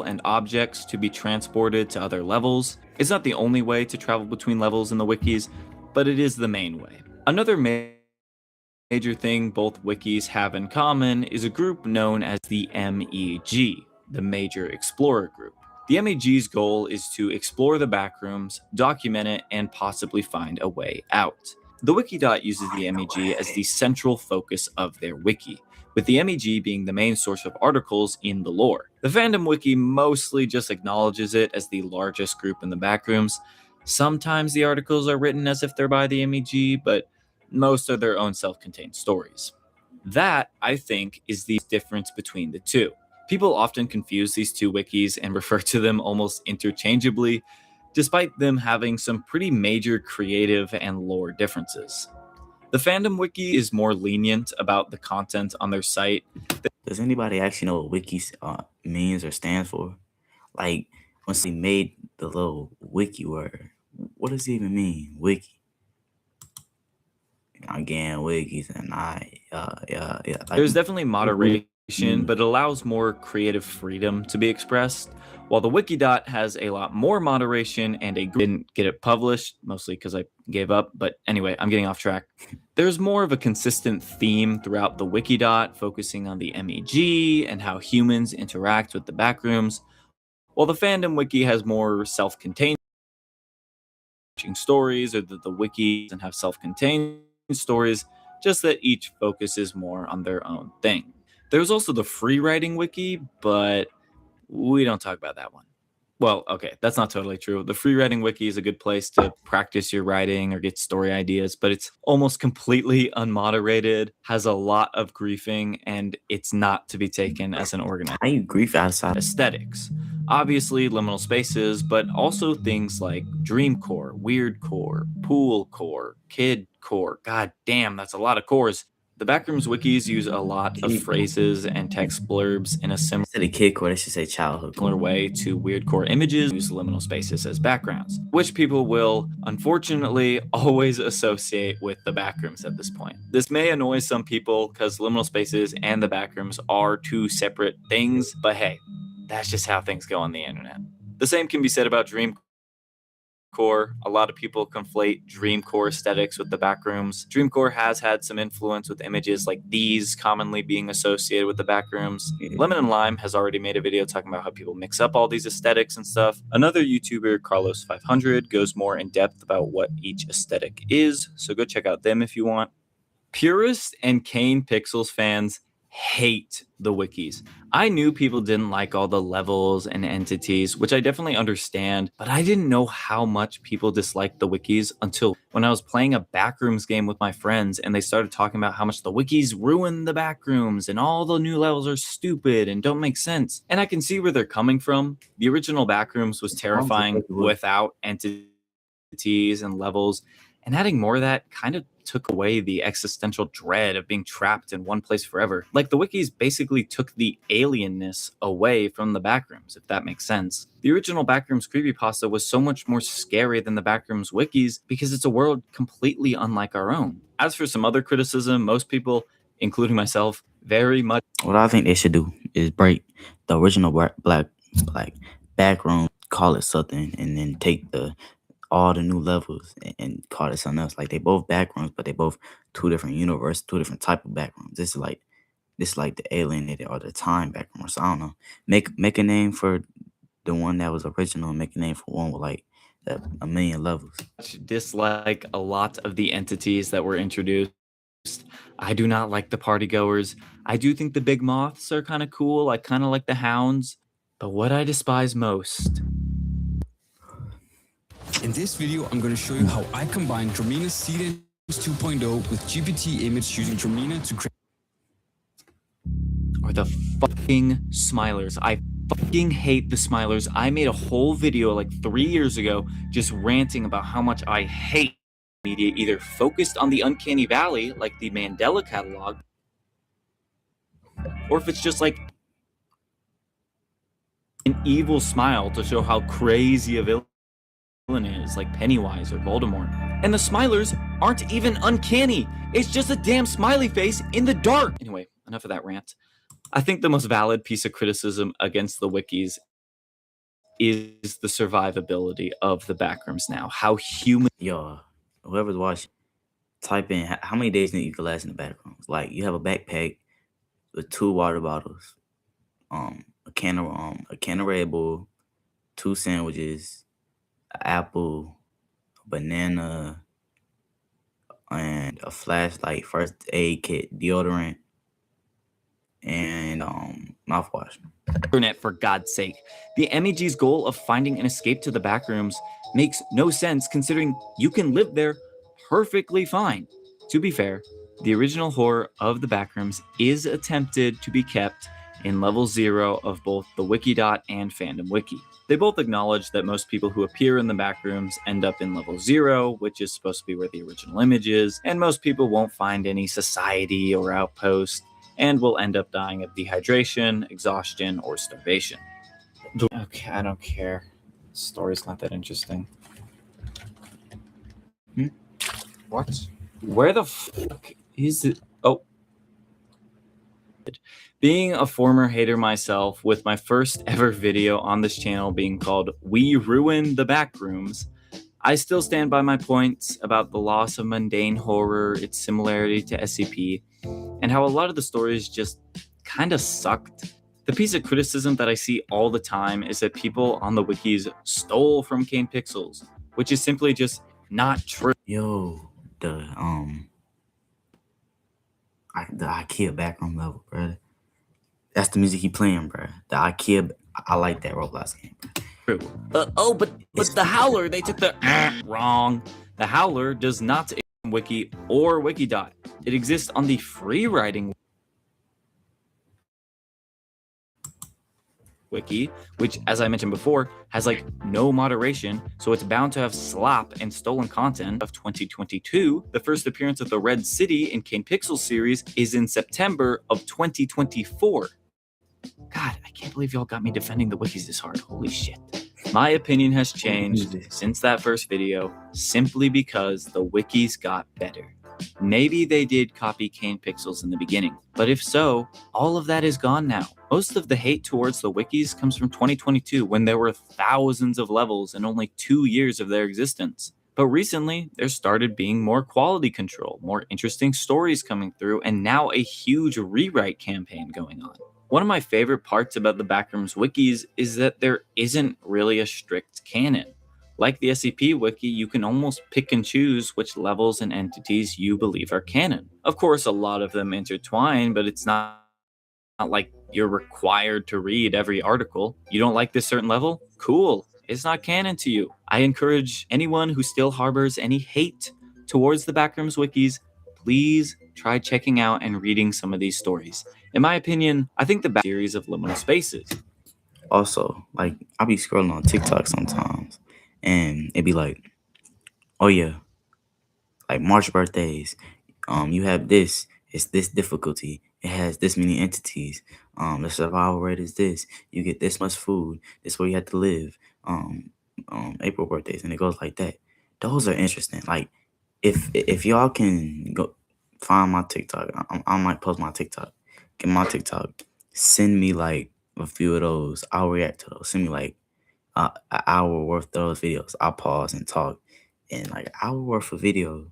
And objects to be transported to other levels. It's not the only way to travel between levels in the wikis, but it is the main way. Another major thing both wikis have in common is a group known as the MEG, the Major Explorer Group. The MEG's goal is to explore the backrooms, document it, and possibly find a way out. The Wikidot uses the MEG as the central focus of their wiki, with the MEG being the main source of articles in the lore. The fandom wiki mostly just acknowledges it as the largest group in the backrooms. Sometimes the articles are written as if they're by the MEG, but most are their own self-contained stories. That, I think, is the difference between the two. People often confuse these two wikis and refer to them almost interchangeably, despite them having some pretty major creative and lore differences. The fandom wiki is more lenient about the content on their site. Does anybody actually know what wiki means or stands for? Like, once they made the little wiki word, what does it even mean? Wiki. Again, wikis and yeah. Like, There's definitely moderation, but it allows more creative freedom to be expressed, while the Wikidot has a lot more moderation and didn't get it published, mostly because I gave up, but anyway, I'm getting off track. There's more of a consistent theme throughout the Wikidot, focusing on the MEG and how humans interact with the backrooms, while the fandom wiki has more self-contained stories, or that the wiki doesn't have self-contained stories, just that each focuses more on their own thing. There's also the free writing wiki, but we don't talk about that one. Well, okay, that's not totally true. The free writing wiki is a good place to practice your writing or get story ideas, but it's almost completely unmoderated, has a lot of griefing, and it's not to be taken as an organized. How you grief outside? Aesthetics. Obviously, liminal spaces, but also things like dreamcore, weirdcore, poolcore, kidcore. God damn, that's a lot of cores. The Backrooms wikis use a lot of phrases and text blurbs in a similar Instead of kid core, they should say childhood core. way to weirdcore images, use liminal spaces as backgrounds, which people will unfortunately always associate with the backrooms at this point. This may annoy some people because liminal spaces and the backrooms are two separate things, but hey, that's just how things go on the internet. The same can be said about dreamcore. A lot of people conflate dreamcore aesthetics with the backrooms. Dreamcore has had some influence with images like these commonly being associated with the backrooms. Lemon and Lime has already made a video talking about how people mix up all these aesthetics and stuff. Another YouTuber, Carlos500, goes more in depth about what each aesthetic is, so go check out them if you want. Purists and Kane Pixels fans hate the wikis. I knew people didn't like all the levels and entities, which I definitely understand, but I didn't know how much people disliked the wikis until when I was playing a backrooms game with my friends and they started talking about how much the wikis ruin the backrooms and all the new levels are stupid and don't make sense. And I can see where they're coming from. The original backrooms was terrifying without entities and levels, and adding more of that kind of took away the existential dread of being trapped in one place forever. Like, the wikis basically took the alienness away from the backrooms, if that makes sense. The original Backrooms creepypasta was so much more scary than the Backrooms wikis because it's a world completely unlike our own. As for some other criticism, most people, including myself, very much... What I think they should do is break the original black backroom, call it something, and then take all the new levels and call it something else. Like, they both backrooms, but they both two different universe, two different type of backrooms. This is like the alienated or the time backroom. So I don't know. Make a name for the one that was original, and make a name for one with like a million levels. dislike a lot of the entities that were introduced. I do not like the party goers. I do think the big moths are kind of cool. I kind of like the hounds. But what I despise most... In this video, I'm going to show you how I combine Dromina's Seed Engines 2.0 with GPT image using Dromina to create... Are the fucking smilers. I fucking hate the smilers. I made a whole video like 3 years ago just ranting about how much I hate media either focused on the uncanny valley, like the Mandela catalog, or if it's just like an evil smile to show how crazy a villain is, like Pennywise or Voldemort. And the smilers aren't even uncanny. It's just a damn smiley face in the dark. Anyway, enough of that rant. I think the most valid piece of criticism against the wikis is the survivability of the backrooms now. How human... Yo, whoever's watching, type in how many days you can last in the backrooms. Like, you have a backpack with 2 water bottles, a can of Red Bull, 2 sandwiches, an apple, a banana, and a flashlight, first aid kit, deodorant, and mouthwash. Internet, for God's sake. The MEG's goal of finding an escape to the backrooms makes no sense considering you can live there perfectly fine. To be fair, the original horror of the backrooms is attempted to be kept in level 0 of both the Wikidot and Fandom Wiki. They both acknowledge that most people who appear in the backrooms end up in level 0, which is supposed to be where the original image is, and most people won't find any society or outpost, and will end up dying of dehydration, exhaustion, or starvation. Okay, I don't care. The story's not that interesting. What? Where the fuck is it? Oh. Being a former hater myself, with my first ever video on this channel being called We Ruined the Backrooms, I still stand by my points about the loss of mundane horror, its similarity to SCP, and how a lot of the stories just kind of sucked. The piece of criticism that I see all the time is that people on the wikis stole from Kane Pixels, which is simply just not true. Yo, the IKEA backroom level, bro. That's the music he playing, bro. The IKEA, I like that Roblox game, bro. But the Howler, they took the wrong. The Howler does not exist in Wiki or Wikidot. It exists on the free writing wiki, which, as I mentioned before, has like no moderation, so it's bound to have slop and stolen content. Of 2022, the first appearance of the Red City in Kane Pixel series is in September of 2024. God, I can't believe y'all got me defending the wikis this hard. Holy shit. My opinion has changed since that first video, simply because the wikis got better. Maybe they did copy Kane Pixels in the beginning, but if so, all of that is gone now. Most of the hate towards the wikis comes from 2022, when there were thousands of levels and only 2 years of their existence. But recently, there started being more quality control, more interesting stories coming through, and now a huge rewrite campaign going on. One of my favorite parts about the Backrooms wikis is that there isn't really a strict canon. Like the SCP Wiki, you can almost pick and choose which levels and entities you believe are canon. Of course, a lot of them intertwine, but it's not like you're required to read every article. You don't like this certain level? Cool. It's not canon to you. I encourage anyone who still harbors any hate towards the Backrooms wikis, please try checking out and reading some of these stories. In my opinion, I think the series of liminal spaces. Also, like I'll be scrolling on TikTok sometimes, and it'd be like, oh yeah, like March birthdays. You have this. It's this difficulty. It has this many entities. The survival rate is this. You get this much food. This where you have to live. April birthdays, and it goes like that. Those are interesting. Like, if y'all can go find my TikTok, I might post my TikTok. Get my TikTok. Send me like a few of those. I'll react to those. Send me like an hour worth of those videos. I'll pause and talk. And like an hour worth of video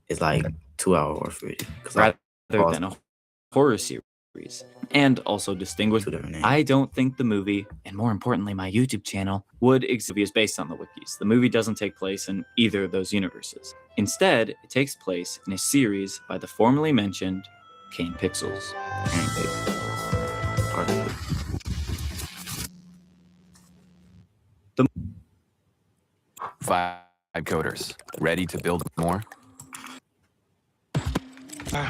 is like 2 hour worth of video. Rather than a horror series. And also distinguish. I don't think the movie, and more importantly, my YouTube channel, would exist based on the wikis. The movie doesn't take place in either of those universes. Instead, it takes place in a series by the formerly mentioned Kane Pixels. The Five coders, ready to build more?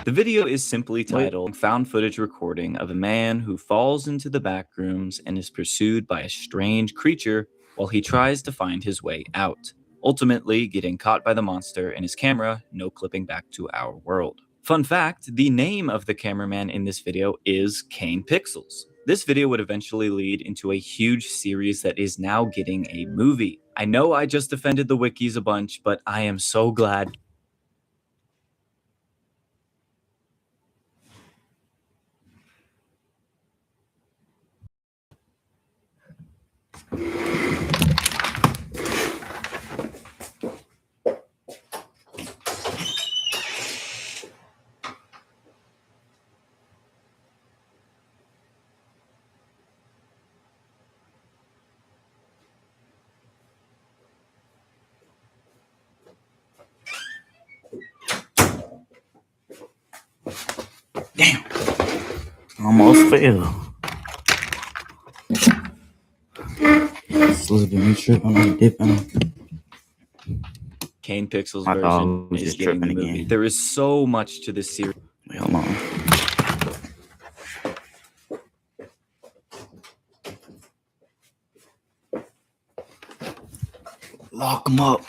The video is simply titled Found Footage Recording of a Man Who Falls into the Backrooms and is Pursued by a Strange Creature while he tries to find his way out, ultimately getting caught by the monster and his camera no clipping back to our world. Fun fact, the name of the cameraman in this video is Kane Pixels. This video would eventually lead into a huge series that is now getting a movie. I know I just defended the wikis a bunch, but I am so glad. Damn. Almost failed. Slipping, tripping, dipping. Kane Pixels version is getting the movie. There is so much to this series. Wait, hold on. Lock them up.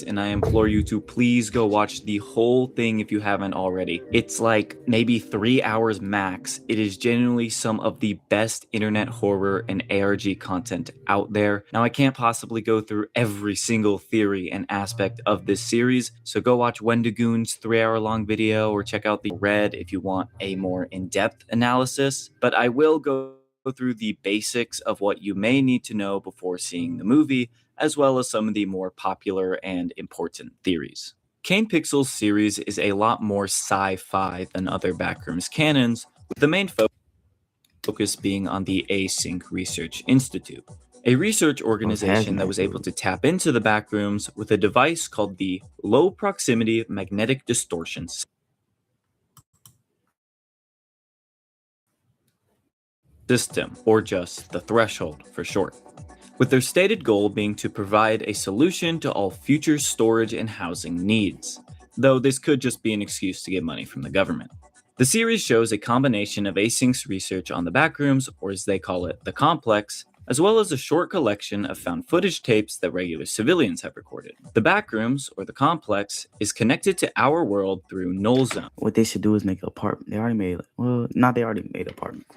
And I implore you to please go watch the whole thing if you haven't already. It's like maybe 3 hours max. It is genuinely some of the best internet horror and ARG content out there. Now, I can't possibly go through every single theory and aspect of this series, so go watch Wendigoon's 3-hour-long video or check out the Red if you want a more in-depth analysis. But I will go through the basics of what you may need to know before seeing the movie, as well as some of the more popular and important theories. Kane Pixels series is a lot more sci-fi than other Backrooms canons, with the main focus being on the Async Research Institute, a research organization that was able to tap into the Backrooms with a device called the Low Proximity Magnetic Distortion System, or just the Threshold for short, with their stated goal being to provide a solution to all future storage and housing needs, though this could just be an excuse to get money from the government. The series shows a combination of Async's research on the Backrooms, or as they call it, the Complex, as well as a short collection of found footage tapes that regular civilians have recorded. The Backrooms, or the Complex, is connected to our world through null zone. What they should do is make an apartment. They already made, they already made apartment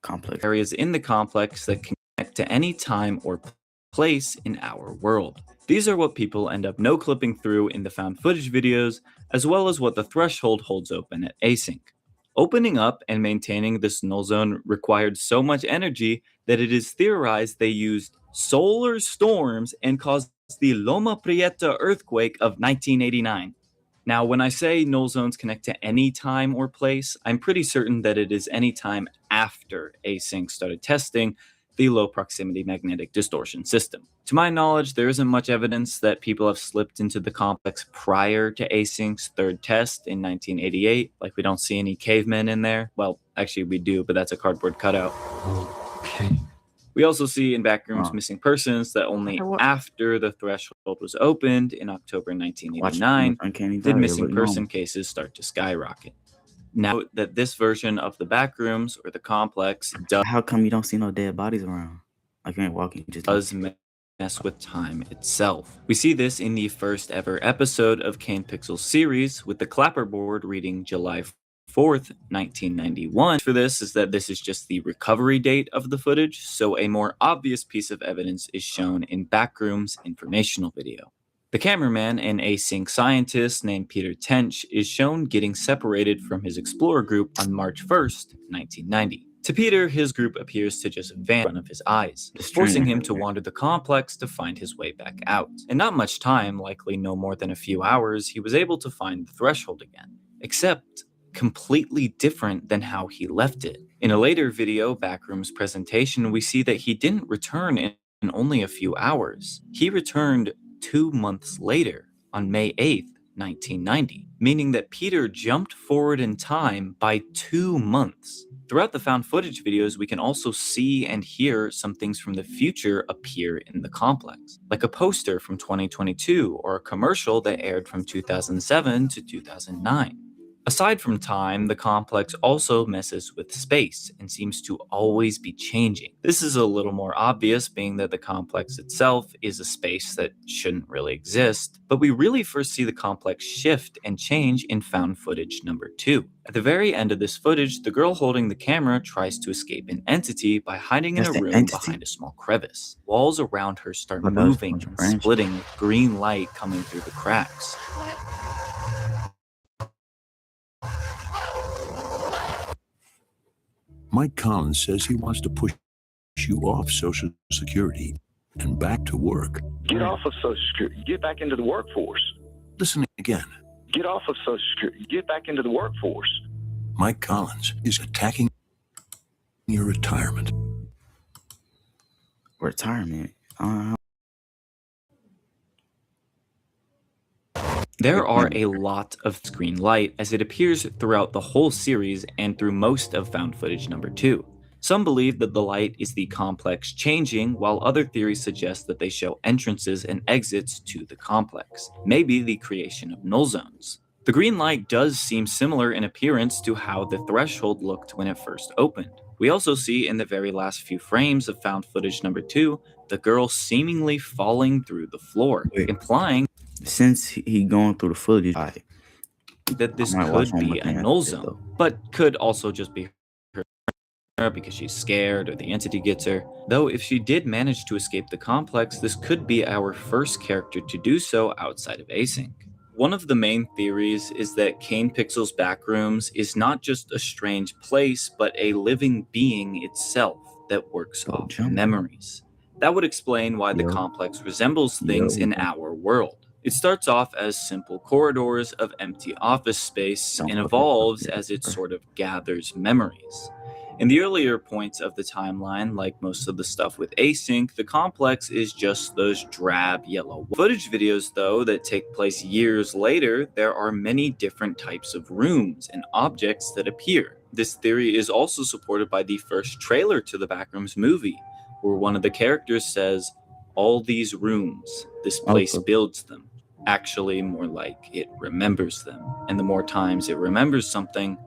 complex. Areas in the complex that can connect to any time or place in our world. These are what people end up no-clipping through in the found footage videos, as well as what the Threshold holds open at Async. Opening up and maintaining this null zone required so much energy that it is theorized they used solar storms and caused the Loma Prieta earthquake of 1989. Now, when I say null zones connect to any time or place, I'm pretty certain that it is any time after async started testing the low proximity magnetic distortion system. To my knowledge, there isn't much evidence that people have slipped into the complex prior to async's third test in 1988. Like, we don't see any cavemen in there. Well, actually we do, but that's a cardboard cutout. Okay. We also see in backrooms missing persons that only after the threshold was opened in October 1989 did missing person cases start to skyrocket. Now that this version of the backrooms or the complex How come you don't see no dead bodies around? Like you ain't walking, you just does mess with time itself. We see this in the first ever episode of Kane Pixel's series, with the clapperboard reading July 4th, 1991. For this is that this is just the recovery date of the footage, so a more obvious piece of evidence is shown in Backroom's informational video. The cameraman, an async scientist named Peter Tench, is shown getting separated from his explorer group on March 1st, 1990. To Peter, his group appears to just vanish in front of his eyes, forcing him to wander the complex to find his way back out. In not much time, likely no more than a few hours, he was able to find the threshold again, except completely different than how he left it. In a later video, Backroom's presentation, we see that he didn't return in only a few hours. He returned 2 months later, on May 8th, 1990, meaning that Peter jumped forward in time by 2 months. Throughout the found footage videos, we can also see and hear some things from the future appear in the complex, like a poster from 2022 or a commercial that aired from 2007 to 2009. Aside from time, the complex also messes with space and seems to always be changing. This is a little more obvious, being that the complex itself is a space that shouldn't really exist, but we really first see the complex shift and change in found footage number 2. At the very end of this footage, the girl holding the camera tries to escape an entity by hiding in a room behind a small crevice. Walls around her start moving and splitting with green light coming through the cracks. Mike Collins says he wants to push you off Social Security and back to work. Get off of Social Security. Get back into the workforce. Listen again. Get off of Social Security. Get back into the workforce. Mike Collins is attacking your retirement. Retirement? There are a lot of screen light as it appears throughout the whole series and through most of found footage number 2. Some believe that the light is the complex changing, while other theories suggest that they show entrances and exits to the complex, maybe the creation of null zones. The green light does seem similar in appearance to how the threshold looked when it first opened. We also see in the very last few frames of found footage number 2, the girl seemingly falling through the floor, implying since he going through the footage, that this could be a null zone, but could also just be her because she's scared or the entity gets her. Though if she did manage to escape the complex, this could be our first character to do so outside of async. One of the main theories is that Kane Pixel's Backrooms is not just a strange place, but a living being itself that works off memories. That would explain why the complex resembles things in our world. It starts off as simple corridors of empty office space and evolves as it sort of gathers memories. In the earlier points of the timeline, like most of the stuff with async, the complex is just those drab yellow footage videos, though, that take place years later. There are many different types of rooms and objects that appear. This theory is also supported by the first trailer to the Backrooms movie, where one of the characters says, "All these rooms, this place builds them." Actually, more like it remembers them. And the more times it remembers something,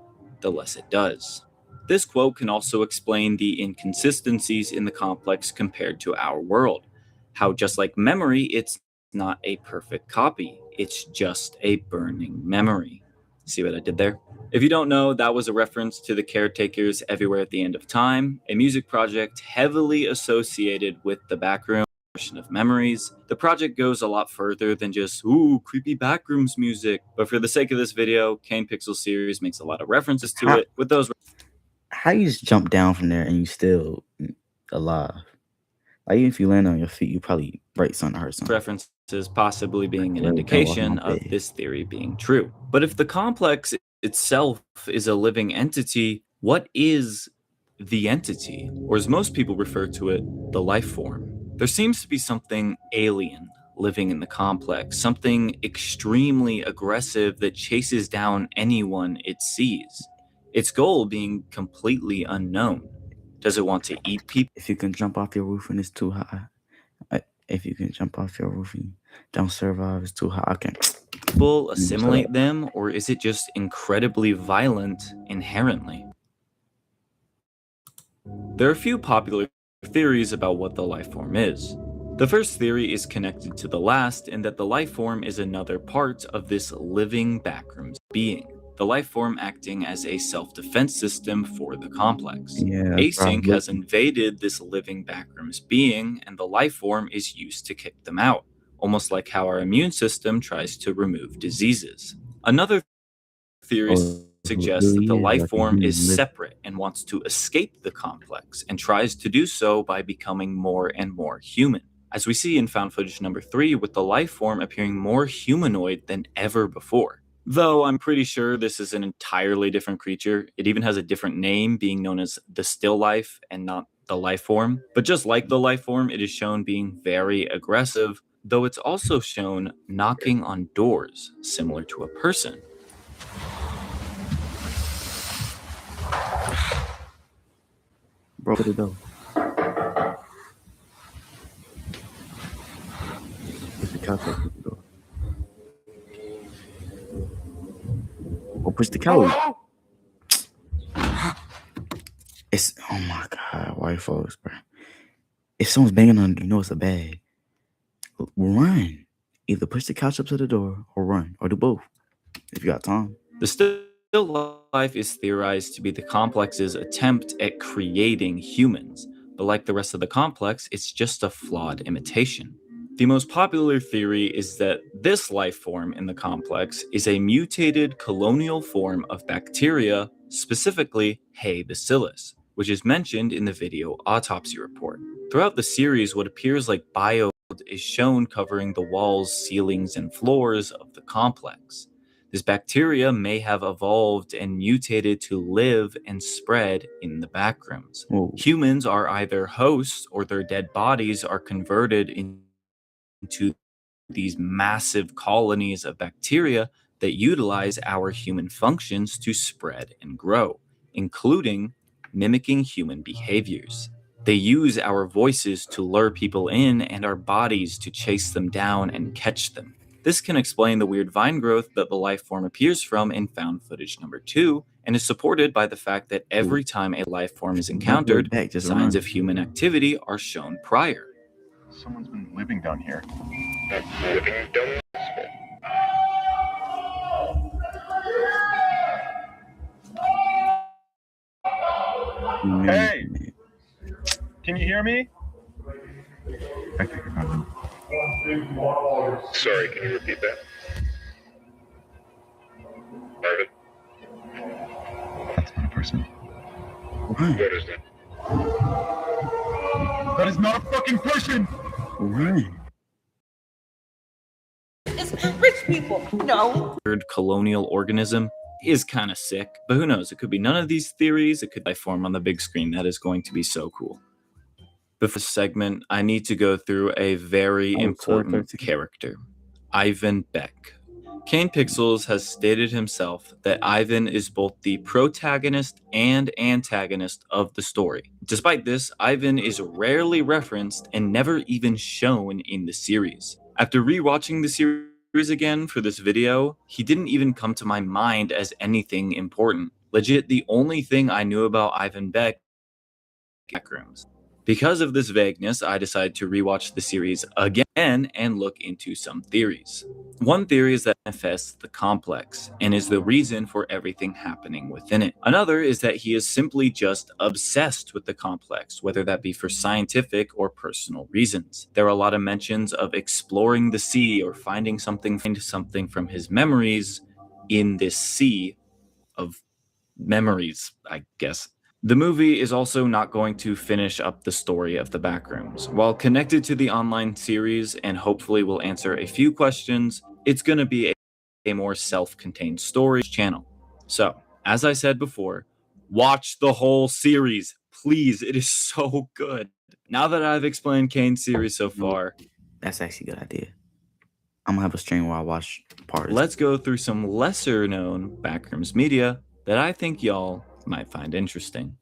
the less it does. This quote can also explain the inconsistencies in the complex compared to our world. How just like memory, it's not a perfect copy. It's just a burning memory. See what I did there? If you don't know, that was a reference to the Caretakers Everywhere at the End of Time, a music project heavily associated with the Backroom of memories. The project goes a lot further than just, ooh, creepy Backrooms music. But for the sake of this video, Kane Pixel series makes a lot of references to it. With those, how you just jump down from there and you still alive? Like, even if you land on your feet, you probably break something or hurt something. References as possibly being an indication of this theory being true. But if the complex itself is a living entity, what is the entity? Or as most people refer to it, the life form. There seems to be something alien living in the complex, something extremely aggressive that chases down anyone it sees. Its goal being completely unknown. Does it want to eat people? If you can jump off your roof and it's too high, if you can jump off your roof and don't survive, it's too high. I can Assimilate them, or is it just incredibly violent inherently? There are a few popular theories about what the life form is. The first theory is connected to the last in that the life form is another part of this living backrooms being, the life form acting as a self-defense system for the complex. Async has invaded this living backrooms being, and the life form is used to kick them out, almost like how our immune system tries to remove diseases. Another theory suggests that the life form is separate and wants to escape the complex and tries to do so by becoming more and more human, as we see in found footage number 3, with the life form appearing more humanoid than ever before. Though I'm pretty sure this is an entirely different creature. It even has a different name, being known as the still life and not the life form. But just like the life form, it is shown being very aggressive, though it's also shown knocking on doors, similar to a person. Bro, put it though. Push the couch up the door. Or push the couch. It's, oh my God, white folks, bro. If someone's banging on, you know it's a bag. Run. Either push the couch up to the door or run, or do both if you got time. The still life is theorized to be the complex's attempt at creating humans, but like the rest of the complex, it's just a flawed imitation. The most popular theory is that this life form in the complex is a mutated colonial form of bacteria, specifically Hay bacillus, which is mentioned in the video autopsy report. Throughout the series, what appears like bio is shown covering the walls, ceilings, and floors of the complex. This bacteria may have evolved and mutated to live and spread in the backrooms. Humans are either hosts or their dead bodies are converted into these massive colonies of bacteria that utilize our human functions to spread and grow, including mimicking human behaviors. They use our voices to lure people in and our bodies to chase them down and catch them. This can explain the weird vine growth that the life form appears from in found footage number 2, and is supported by the fact that every time a life form is encountered, signs of human activity are shown prior. Someone's been living down here. Hey! Can you hear me? I think I got him. Sorry, can you repeat that? Marvin? That's not a person. What is that? That is not a fucking person! It's rich people. No. Weird colonial organism is kind of sick, but who knows? It could be none of these theories. It could life form on the big screen. That is going to be so cool. Before this segment, I need to go through a very important character, Ivan Beck. Kane Pixels has stated himself that Ivan is both the protagonist and antagonist of the story. Despite this, Ivan is rarely referenced and never even shown in the series. After rewatching the series again for this video, he didn't even come to my mind as anything important. Legit, the only thing I knew about Ivan Beck was backrooms. Because of this vagueness, I decided to rewatch the series again and look into some theories. One theory is that it manifests the complex and is the reason for everything happening within it. Another is that he is simply just obsessed with the complex, whether that be for scientific or personal reasons. There are a lot of mentions of exploring the sea or finding something from his memories in this sea of memories, I guess. The movie is also not going to finish up the story of the Backrooms. While connected to the online series and hopefully will answer a few questions, it's going to be a more self-contained story channel. So, as I said before, watch the whole series. Please, it is so good. Now that I've explained Kane's series so far, that's actually a good idea. I'm gonna have a stream where I watch parts. Let's go through some lesser known Backrooms media that I think y'all might find interesting.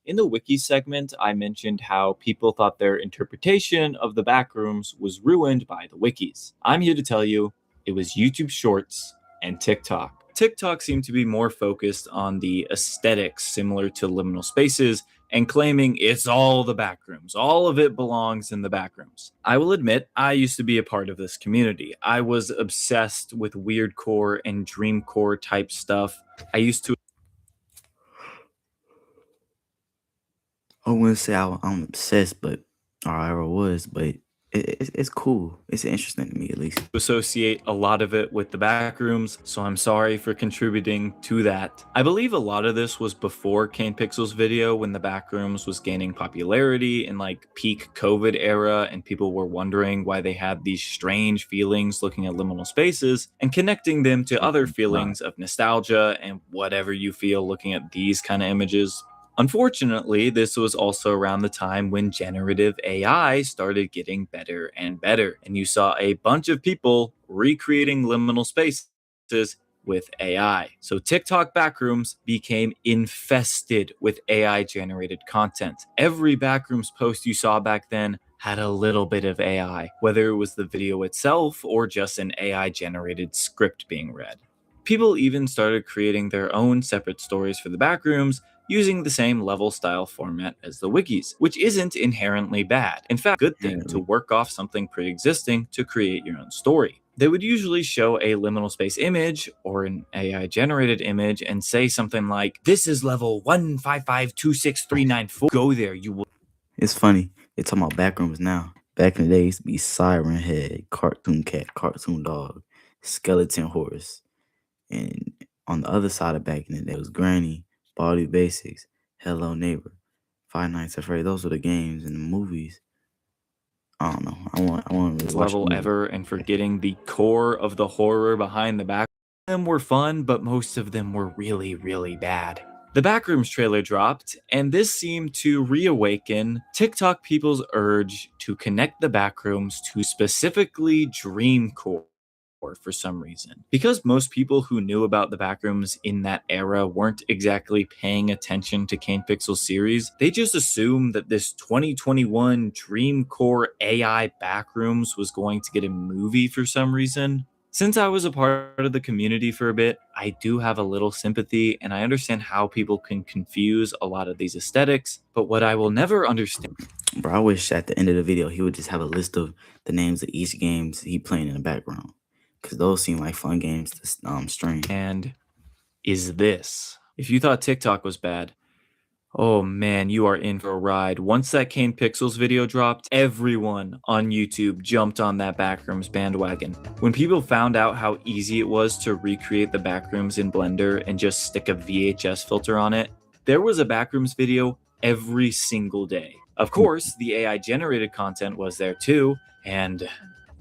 In the wiki segment, I mentioned how people thought their interpretation of the Backrooms was ruined by the wikis. I'm here to tell you it was YouTube Shorts and TikTok. TikTok seemed to be more focused on the aesthetics similar to liminal spaces and claiming it's all the Backrooms. All of it belongs in the Backrooms. I will admit, I used to be a part of this community. I was obsessed with weirdcore and dreamcore type stuff. I used to I wouldn't say I'm obsessed, but or I ever was, but it's cool. It's interesting to me at least. associate a lot of it with the Backrooms, so I'm sorry for contributing to that. I believe a lot of this was before Kane Pixel's video when the Backrooms was gaining popularity in like peak COVID era and people were wondering why they had these strange feelings looking at liminal spaces and connecting them to other feelings of nostalgia and whatever you feel looking at these kind of images. Unfortunately, this was also around the time when generative AI started getting better and better, and you saw a bunch of people recreating liminal spaces with AI. So TikTok Backrooms became infested with AI generated content. Every Backrooms post you saw back then had a little bit of AI, whether it was the video itself or just an AI generated script being read. People even started creating their own separate stories for the Backrooms using the same level style format as the wikis, which isn't inherently bad. In fact, a good thing to work off something pre-existing to create your own story. They would usually show a liminal space image or an AI generated image and say something like, "This is level 1552639. Go there, you will." It's funny. They're talking about Backrooms now. Back in the day, it used to be Siren Head, Cartoon Cat, Cartoon Dog, Skeleton Horse. And on the other side of back in the day, it was Granny, Baldy Basics, Hello Neighbor, Five Nights at Freddy. Those were the games and the movies. I don't know. I want to really watch level ever and forgetting the core of the horror behind the back. Them were fun, but most of them were really, really bad. The Backrooms trailer dropped, and this seemed to reawaken TikTok people's urge to connect the Backrooms to specifically Dreamcore for some reason. Because most people who knew about the Backrooms in that era weren't exactly paying attention to Kane Pixel's series, they just assumed that this 2021 Dreamcore AI Backrooms was going to get a movie for some reason. Since I was a part of the community for a bit, I do have a little sympathy and I understand how people can confuse a lot of these aesthetics, but what I will never understand. Bro, I wish at the end of the video he would just have a list of the names of each games he playing in the background, because those seem like fun games to stream. And is this. If you thought TikTok was bad, oh man, you are in for a ride. Once that Kane Pixels video dropped, everyone on YouTube jumped on that Backrooms bandwagon. When people found out how easy it was to recreate the Backrooms in Blender and just stick a VHS filter on it, there was a Backrooms video every single day. Of course, the AI generated content was there too, and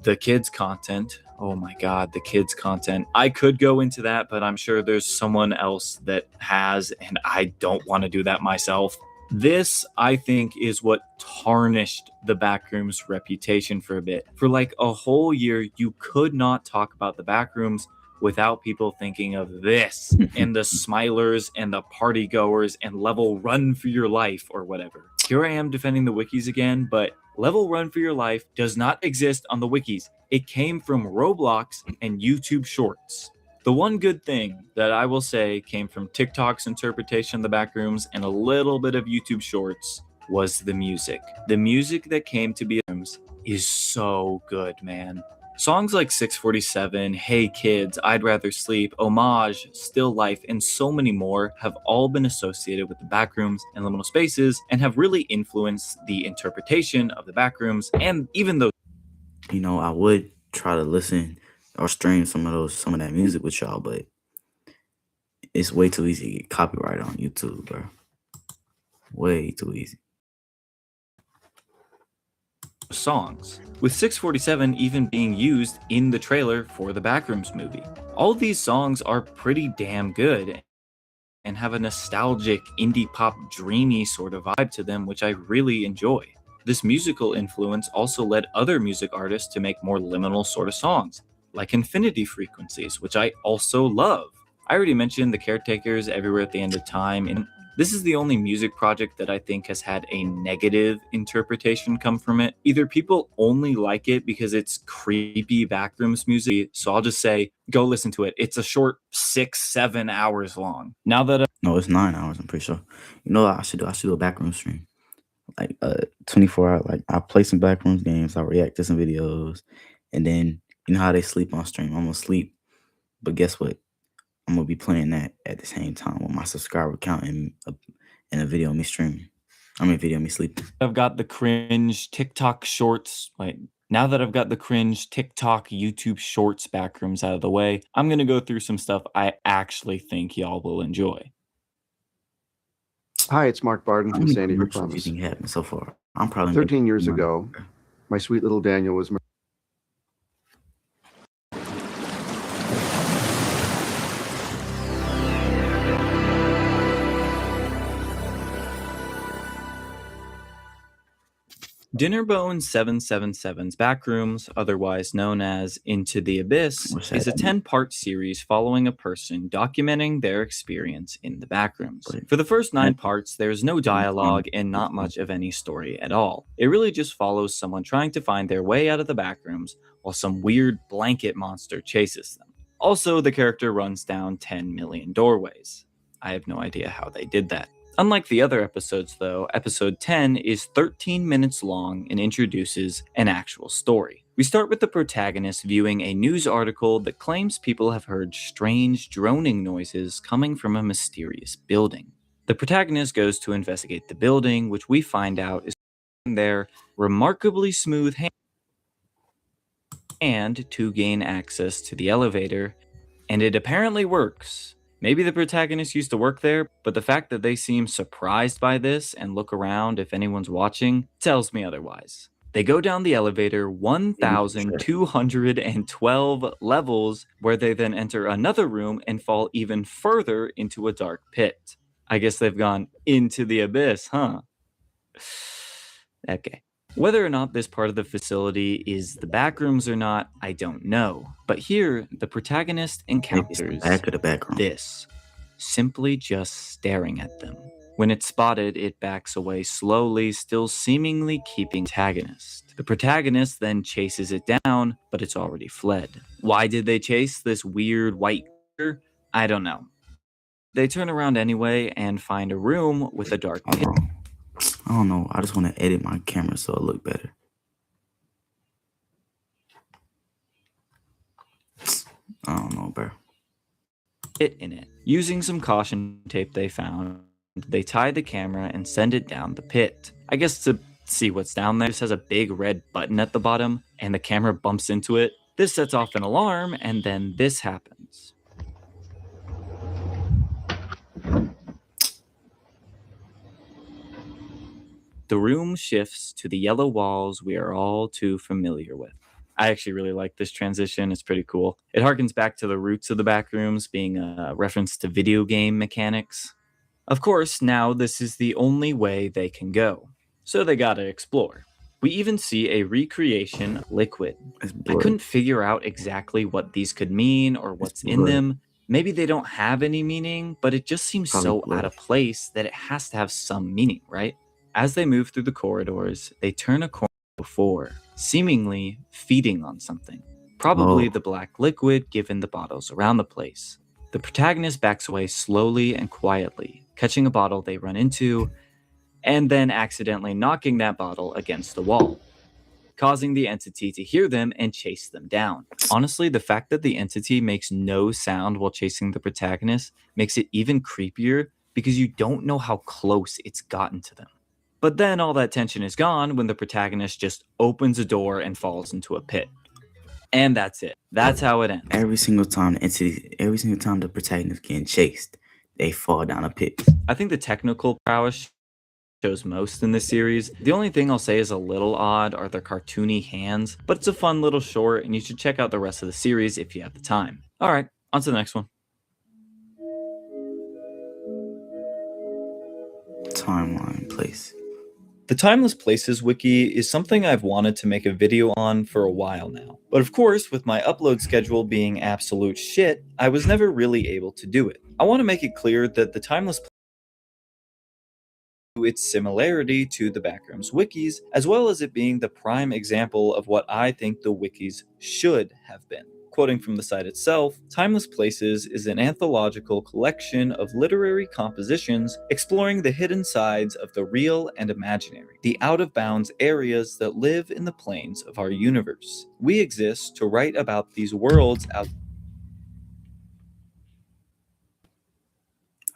the kids content. Oh my god, the kids content. I could go into that, but I'm sure there's someone else that has, and I don't want to do that myself. This, I think, is what tarnished the Backrooms reputation for a bit. For like a whole year, you could not talk about the Backrooms without people thinking of this and the smilers and the party goers and level run for your life or whatever. Here I am defending the wikis again, but level run for your life does not exist on the wikis. It came from Roblox and YouTube Shorts. The one good thing that I will say came from TikTok's interpretation of the Backrooms and a little bit of YouTube Shorts was the music. The music that came to be is so good, man. Songs like 647, Hey Kids, I'd Rather Sleep, Homage, Still Life, and so many more have all been associated with the backrooms and liminal spaces and have really influenced the interpretation of the backrooms. And even though, you know, I would try to listen or stream some of that music with y'all, but it's way too easy to get copyrighted on YouTube, bro. Way too easy. songs, with 647 even being used in the trailer for the Backrooms movie. All of these songs are pretty damn good and have a nostalgic indie pop dreamy sort of vibe to them, which I really enjoy. This musical influence also led other music artists to make more liminal sort of songs, like Infinity Frequencies, which I also love. I already mentioned The Caretakers, Everywhere at the End of Time, and this is the only music project that I think has had a negative interpretation come from it. Either people only like it because it's creepy backrooms music, so I'll just say, go listen to it. It's a short 6-7 hours long. Now that No, it's 9 hours, I'm pretty sure. You know what I should do? I should do a backroom stream. Like 24 hour, like I play some backrooms games, I react to some videos, and then you know how they sleep on stream. I'm gonna sleep. But guess what? I'm gonna be playing that at the same time with my subscriber count and a video of me streaming. I mean, video of me sleeping. I've got the cringe TikTok shorts, now that I've got the cringe TikTok, YouTube shorts backrooms out of the way, I'm gonna go through some stuff I actually think y'all will enjoy. Hi, it's Mark Barden from San Diego What do you Promise. think happened so far? I'm probably 13 years ago, my sweet little Daniel was murdered. Dinnerbone 777's Backrooms, otherwise known as Into the Abyss, is a 10-part series following a person documenting their experience in the backrooms. For the first 9 parts, there's no dialogue and not much of any story at all. It really just follows someone trying to find their way out of the backrooms while some weird blanket monster chases them. Also, the character runs down 10 million doorways. I have no idea how they did that. Unlike the other episodes, though, episode 10 is 13 minutes long and introduces an actual story. We start with the protagonist viewing a news article that claims people have heard strange droning noises coming from a mysterious building. The protagonist goes to investigate the building, which we find out is their remarkably smooth hand to gain access to the elevator, and it apparently works. Maybe the protagonist used to work there, but the fact that they seem surprised by this and look around if anyone's watching tells me otherwise. They go down the elevator 1,212 levels, where they then enter another room and fall even further into a dark pit. I guess they've gone into the abyss, huh? Okay. Whether or not this part of the facility is the backrooms or not, I don't know. But here, the protagonist encounters this, simply just staring at them. When it's spotted, it backs away slowly, still seemingly keeping the protagonist. The protagonist then chases it down, but it's already fled. Why did they chase this weird white creature? I don't know. They turn around anyway and find a room with a dark pit. I don't know. I just want to edit my camera so it look better. I don't know, bro. In it. Using some caution tape they found, they tie the camera and send it down the pit. I guess to see what's down there. It has a big red button at the bottom, and the camera bumps into it. This sets off an alarm, and then this happens. The room shifts to the yellow walls we are all too familiar with. I actually really like this transition. It's pretty cool. It harkens back to the roots of the backrooms being a reference to video game mechanics. Of course, now this is the only way they can go, so they gotta explore. We even see a recreation of liquid. I couldn't figure out exactly what these could mean or what's in them. Maybe they don't have any meaning, but it just seems so out of place that it has to have some meaning, right? As they move through the corridors, they turn a corner before, seemingly feeding on something. Probably the black liquid given the bottles around the place. The protagonist backs away slowly and quietly, catching a bottle they run into, and then accidentally knocking that bottle against the wall. causing the entity to hear them and chase them down. Honestly, the fact that the entity makes no sound while chasing the protagonist makes it even creepier because you don't know how close it's gotten to them. But then all that tension is gone when the protagonist just opens a door and falls into a pit. And that's it. That's how it ends. Every single time the protagonist getting chased, they fall down a pit. I think the technical prowess shows most in this series. The only thing I'll say is a little odd are their cartoony hands, but it's a fun little short and you should check out the rest of the series if you have the time. Alright, on to the next one. Timeline place. The Timeless Places wiki is something I've wanted to make a video on for a while now. But of course, with my upload schedule being absolute shit, I was never really able to do it. I want to make it clear that the Timeless its similarity to the Backrooms wikis, as well as it being the prime example of what I think the wikis should have been. Quoting from the site itself, Timeless Places is an anthological collection of literary compositions exploring the hidden sides of the real and imaginary, the out-of-bounds areas that live in the planes of our universe. We exist to write about these worlds out.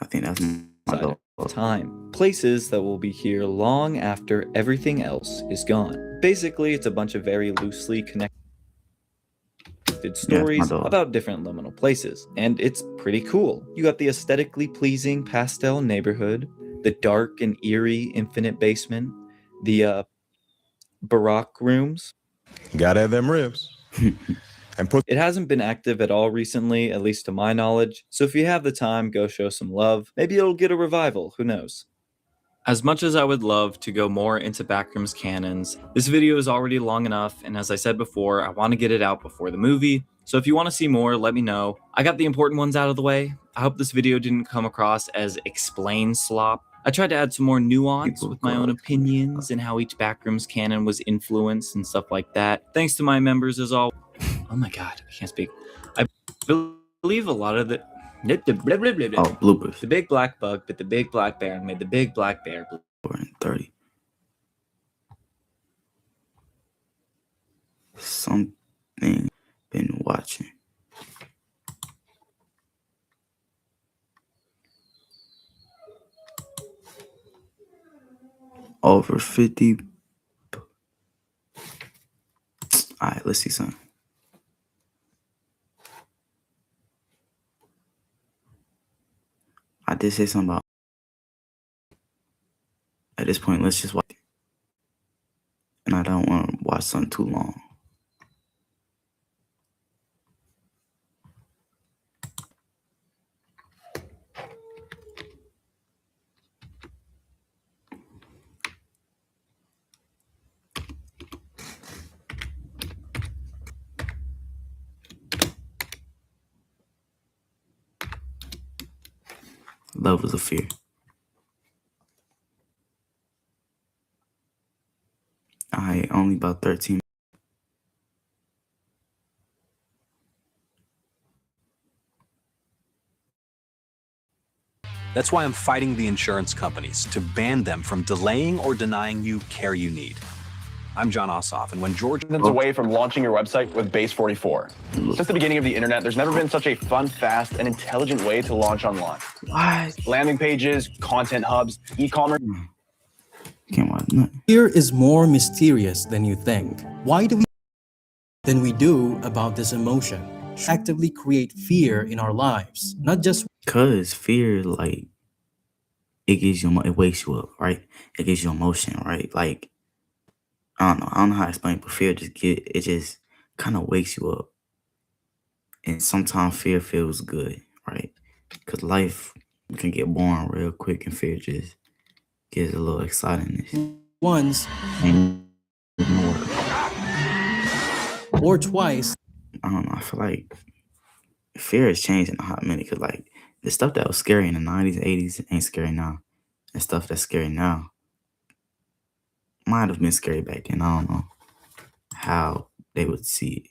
I think that's my time. Places that will be here long after everything else is gone. Basically, it's a bunch of very loosely connected stories about different liminal places, and it's pretty cool. You got the aesthetically pleasing pastel neighborhood, the dark and eerie infinite basement, the Baroque rooms. Gotta have them ribs. It hasn't been active at all recently, at least to my knowledge, so if you have the time, go show some love. Maybe it'll get a revival, who knows? As much as I would love to go more into Backrooms canons, this video is already long enough, and as I said before, I want to get it out before the movie, so if you want to see more, let me know. I got the important ones out of the way. I hope this video didn't come across as explain slop. I tried to add some more nuance with my own opinions and how each Backrooms canon was influenced and stuff like that. Thanks to my members as always. Oh my god, I can't speak. I believe a lot of the... bloopers. The big black bug bit the big black bear and made the big black bear blue. 30. Something been watching. Over 50. Alright, let's see something. I did say something about. At this point, let's just watch it. And I don't want to watch something too long. Levels of fear. I only about 13. That's why I'm fighting the insurance companies to ban them from delaying or denying you care you need. I'm John Ossoff, and when George away from launching your website with Base 44. Since the beginning of the internet, there's never been such a fun, fast, and intelligent way to launch online. What? Landing pages, content hubs, e-commerce. Fear is more mysterious than you think. Why do we than we do about this emotion? Actively create fear in our lives, not just because fear, like, it gives you, it wakes you up, right? It gives you emotion, right? Like, I don't know how to explain it, but fear just kind of wakes you up. And sometimes fear feels good, right? Because life can get boring real quick, and fear just gives a little excitingness. Once or twice. I don't know. I feel like fear has changed in a hot minute, because like the stuff that was scary in the 90s, 80s ain't scary now. And stuff that's scary now might have been scary back then. I don't know how they would see it.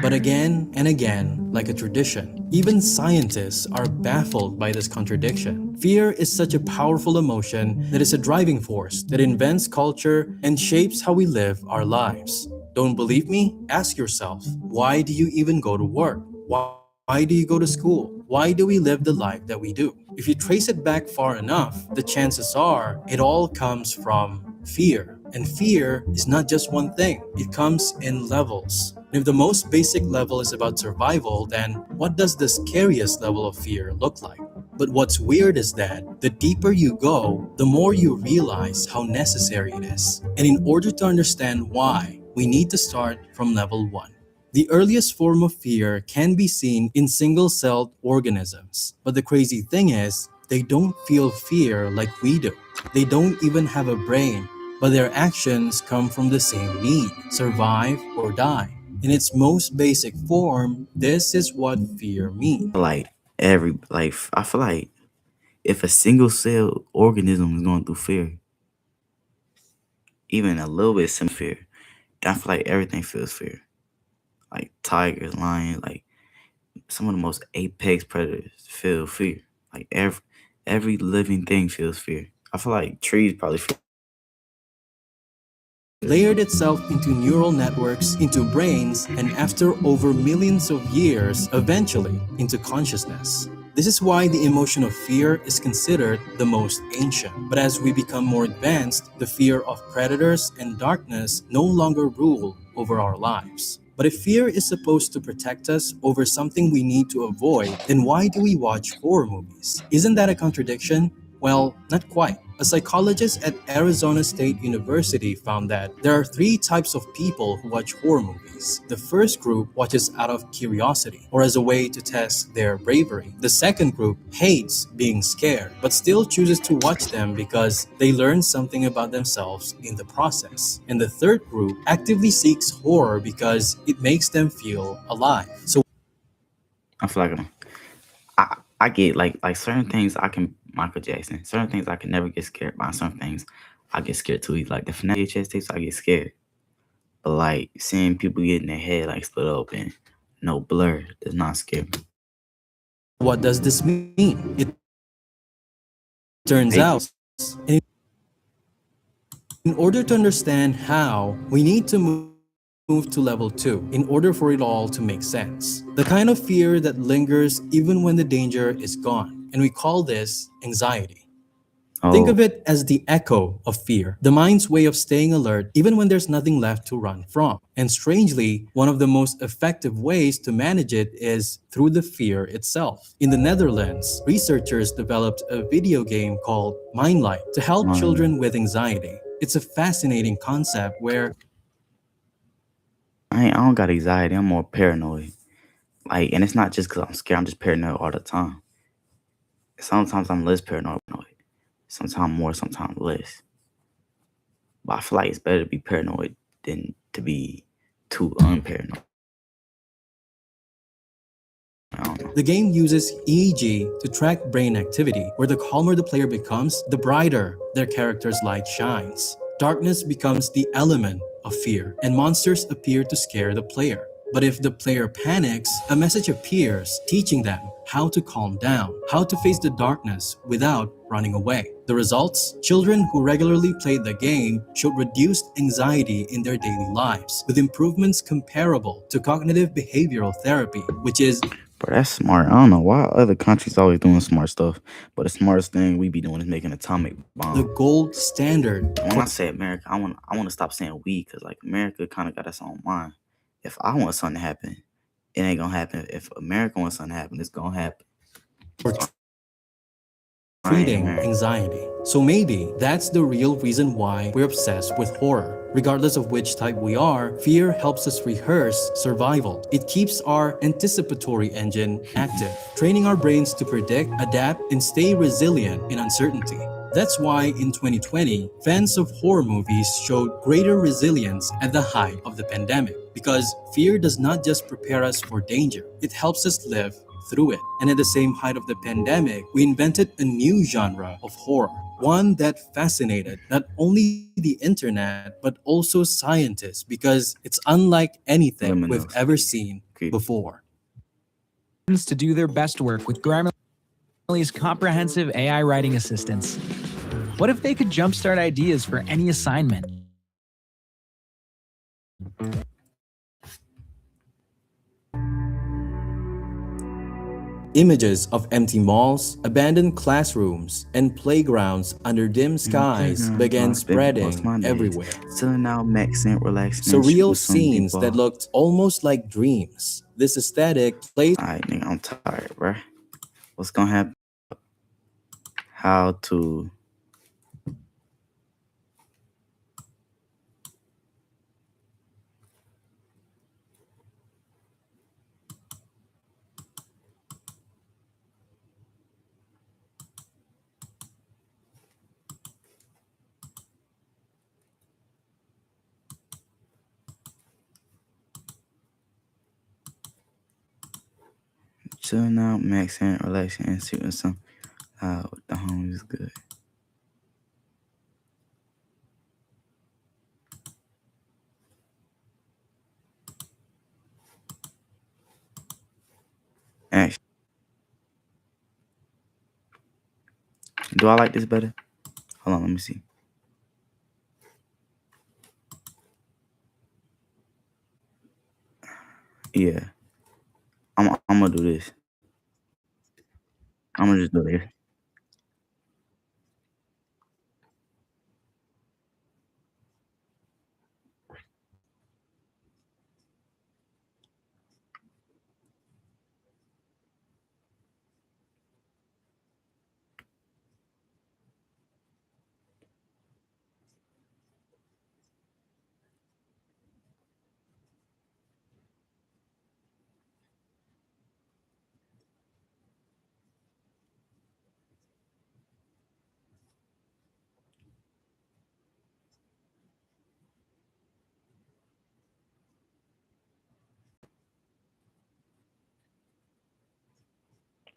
But again and again, like a tradition, even scientists are baffled by this contradiction. Fear is such a powerful emotion that is a driving force that invents culture and shapes how we live our lives. Don't believe me? Ask yourself, why do you even go to work? Why do you go to school? Why do we live the life that we do? If you trace it back far enough, the chances are it all comes from fear. And fear is not just one thing, it comes in levels. And if the most basic level is about survival, then what does the scariest level of fear look like? But what's weird is that the deeper you go, the more you realize how necessary it is. And in order to understand why, we need to start from level 1. The earliest form of fear can be seen in single-celled organisms. But the crazy thing is, they don't feel fear like we do. They don't even have a brain, but their actions come from the same need: survive or die. In its most basic form, this is what fear means. I feel like if a single cell organism is going through fear, even a little bit of fear, I feel like everything feels fear. Like tigers, lions, like some of the most apex predators feel fear. Like every living thing feels fear. I feel like trees probably feel Layered itself into neural networks, into brains, and after over millions of years, eventually into consciousness. This is why the emotion of fear is considered the most ancient. But as we become more advanced, the fear of predators and darkness no longer rule over our lives. But if fear is supposed to protect us over something we need to avoid, then why do we watch horror movies? Isn't that a contradiction? Well, not quite. A psychologist at Arizona State University found that there are 3 types of people who watch horror movies. The first group watches out of curiosity or as a way to test their bravery. The second group hates being scared but still chooses to watch them because they learn something about themselves in the process. And the third group actively seeks horror because it makes them feel alive. So I feel like I get like certain things I can Michael Jackson. Certain things I can never get scared by. Certain things I get scared too. Like the FNAF VHS tapes, I get scared. But like seeing people get in their head like split open, no blur, does not scare me. what does this mean? It turns out, in order to understand how, we need to move to level 2 in order for it all to make sense. The kind of fear that lingers even when the danger is gone. And we call this anxiety. Think of it as the echo of fear, the mind's way of staying alert even when there's nothing left to run from. And strangely, one of the most effective ways to manage it is through the fear itself. In the Netherlands, researchers developed a video game called Mindlight to help children with anxiety. It's a fascinating concept where I don't got anxiety. I'm more paranoid. Like, and it's not just because I'm scared. I'm just paranoid all the time. Sometimes I'm less paranoid. Sometimes more, sometimes less. But I feel like it's better to be paranoid than to be too unparanoid. the game uses EEG to track brain activity, where the calmer the player becomes, the brighter their character's light shines. Darkness becomes the element of fear, and monsters appear to scare the player. But if the player panics, a message appears teaching them how to calm down, how to face the darkness without running away. The results? Children who regularly played the game showed reduced anxiety in their daily lives, with improvements comparable to cognitive behavioral therapy, which is Bro, that's smart. I don't know why other countries always doing smart stuff, but the smartest thing we be doing is making atomic bombs. The gold standard. When I say America, I want to stop saying we, because like America kind of got its own mind. If I want something to happen, it ain't gonna happen. If America wants something to happen, it's gonna happen. Treating anxiety. So maybe that's the real reason why we're obsessed with horror. Regardless of which type we are, fear helps us rehearse survival. It keeps our anticipatory engine active, training our brains to predict, adapt, and stay resilient in uncertainty. That's why in 2020, fans of horror movies showed greater resilience at the height of the pandemic. Because fear does not just prepare us for danger, it helps us live through it. And at the same height of the pandemic, we invented a new genre of horror, one that fascinated not only the internet but also scientists, because it's unlike anything we've ever seen before. To do their best work with Grammarly's comprehensive AI writing assistance. What if they could jumpstart ideas for any assignment? Images of empty malls, abandoned classrooms, and playgrounds under dim skies began spreading everywhere. Chilling out, maxing, relaxing, Surreal with some scenes people. that looked almost like dreams. This aesthetic plays. Alright, nigga, I'm tired, bruh. What's gonna happen? How to chilling out, maxing, relaxing, and shooting some with the homies is good. Actually, do I like this better? Hold on, let me see. Yeah, I'm gonna do this. I'm gonna just do this.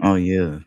Oh yeah.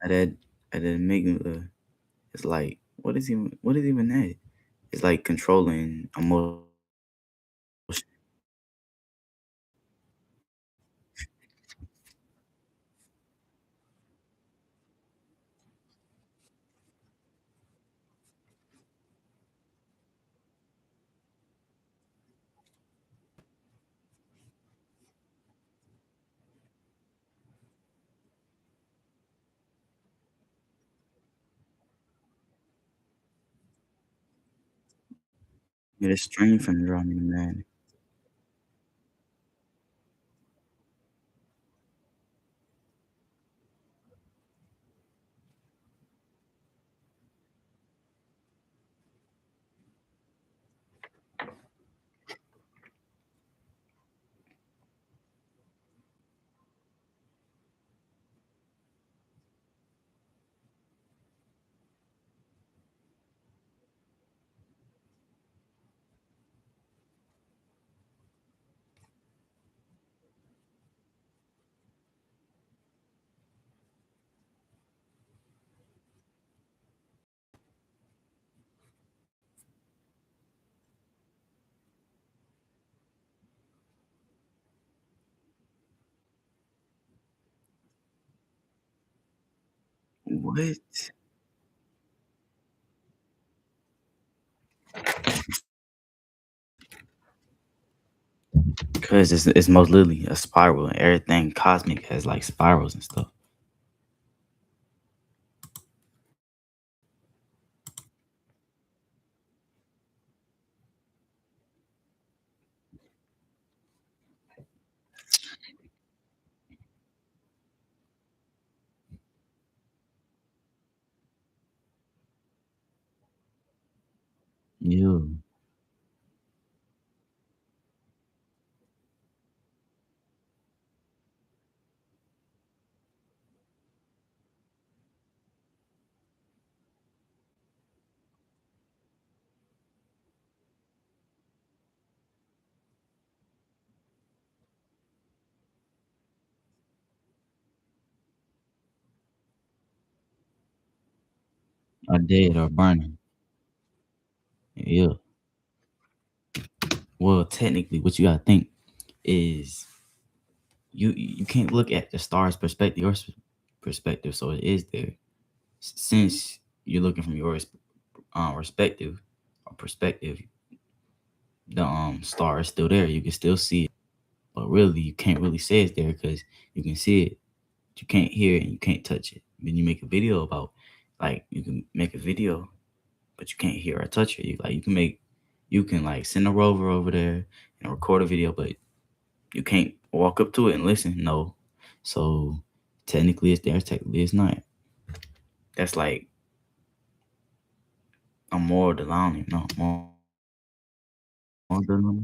And then making it's like what is even that? It's like controlling emotion. Yeah, the strength and draw me mad. What? Because it's most literally a spiral, and everything cosmic has like spirals and stuff. Yeah. Or dead or burning. Yeah. Well, technically, what you gotta think is you can't look at the star's perspective, perspective, so it is there. Since you're looking from your perspective or perspective, the star is still there. You can still see it, but really, you can't really say it's there because you can see it, you can't hear it, and you can't touch it. Then you make a video about, like, you can make a video, but you can't hear or touch it. You can like send a rover over there and record a video, but you can't walk up to it and listen. No. So technically it's there, technically it's not. That's like a moral dilemma, no moral dilemma.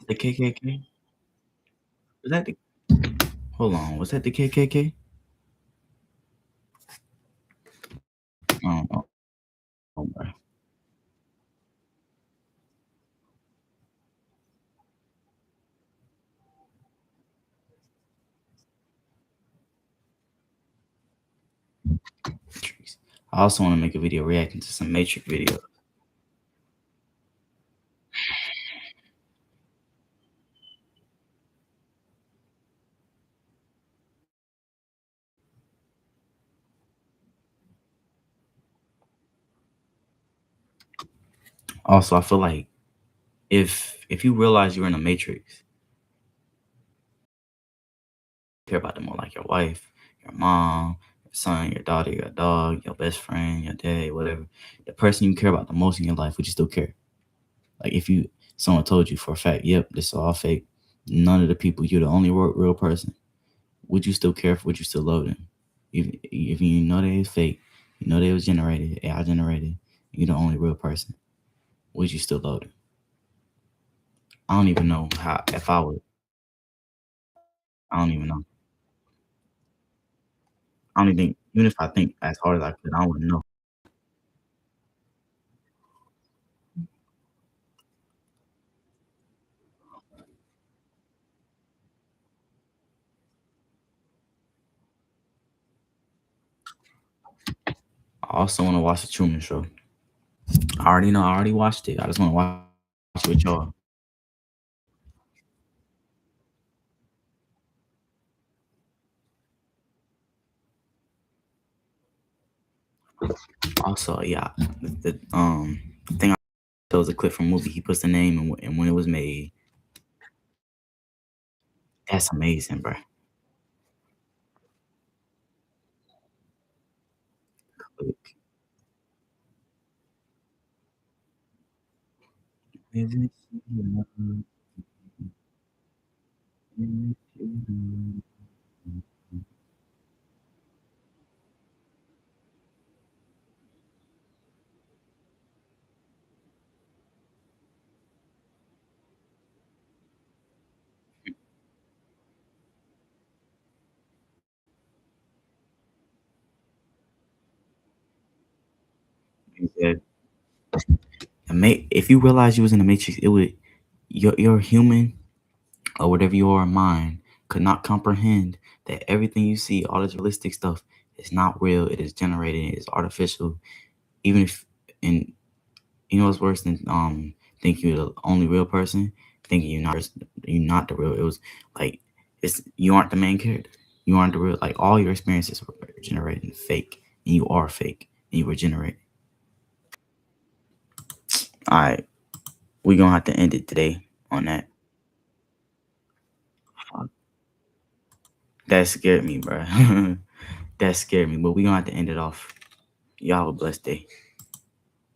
The KKK? Was that the hold on, was that the KKK? Oh, oh, bro. I also want to make a video reacting to some Matrix video. Also, I feel like if you realize you're in a Matrix, care about them more like your wife, your mom, your son, your daughter, your dog, your best friend, your dad, whatever. The person you care about the most in your life, would you still care? Like if you someone told you for a fact, yep, this is all fake. None of the people, you're the only real person. Would you still care? Would you still love them? If you know they is fake, you know they was generated, AI generated, you're the only real person. Would you still love them? I don't even know how if I would. I don't even know. I don't even think even if I think as hard as I could, I wouldn't know. I also want to watch the Truman Show. I already know. I already watched it. I just want to watch it with y'all. Also, yeah, the thing I shows a clip from a movie. He puts the name and when it was made. That's amazing, bro. Click. Is it you? He said, if you realize you was in the Matrix, it would your human or whatever your mind could not comprehend that everything you see, all this realistic stuff, is not real. It is generated. It is artificial. Even if, and you know what's worse than thinking you're the only real person, thinking you're not the real. It was like you aren't the main character. You aren't the real. Like all your experiences were generated fake, and you are fake, and you were generated. All right, we're gonna have to end it today on that. Fuck. That scared me, bro. That scared me. But we're gonna have to end it off. Y'all have a blessed day.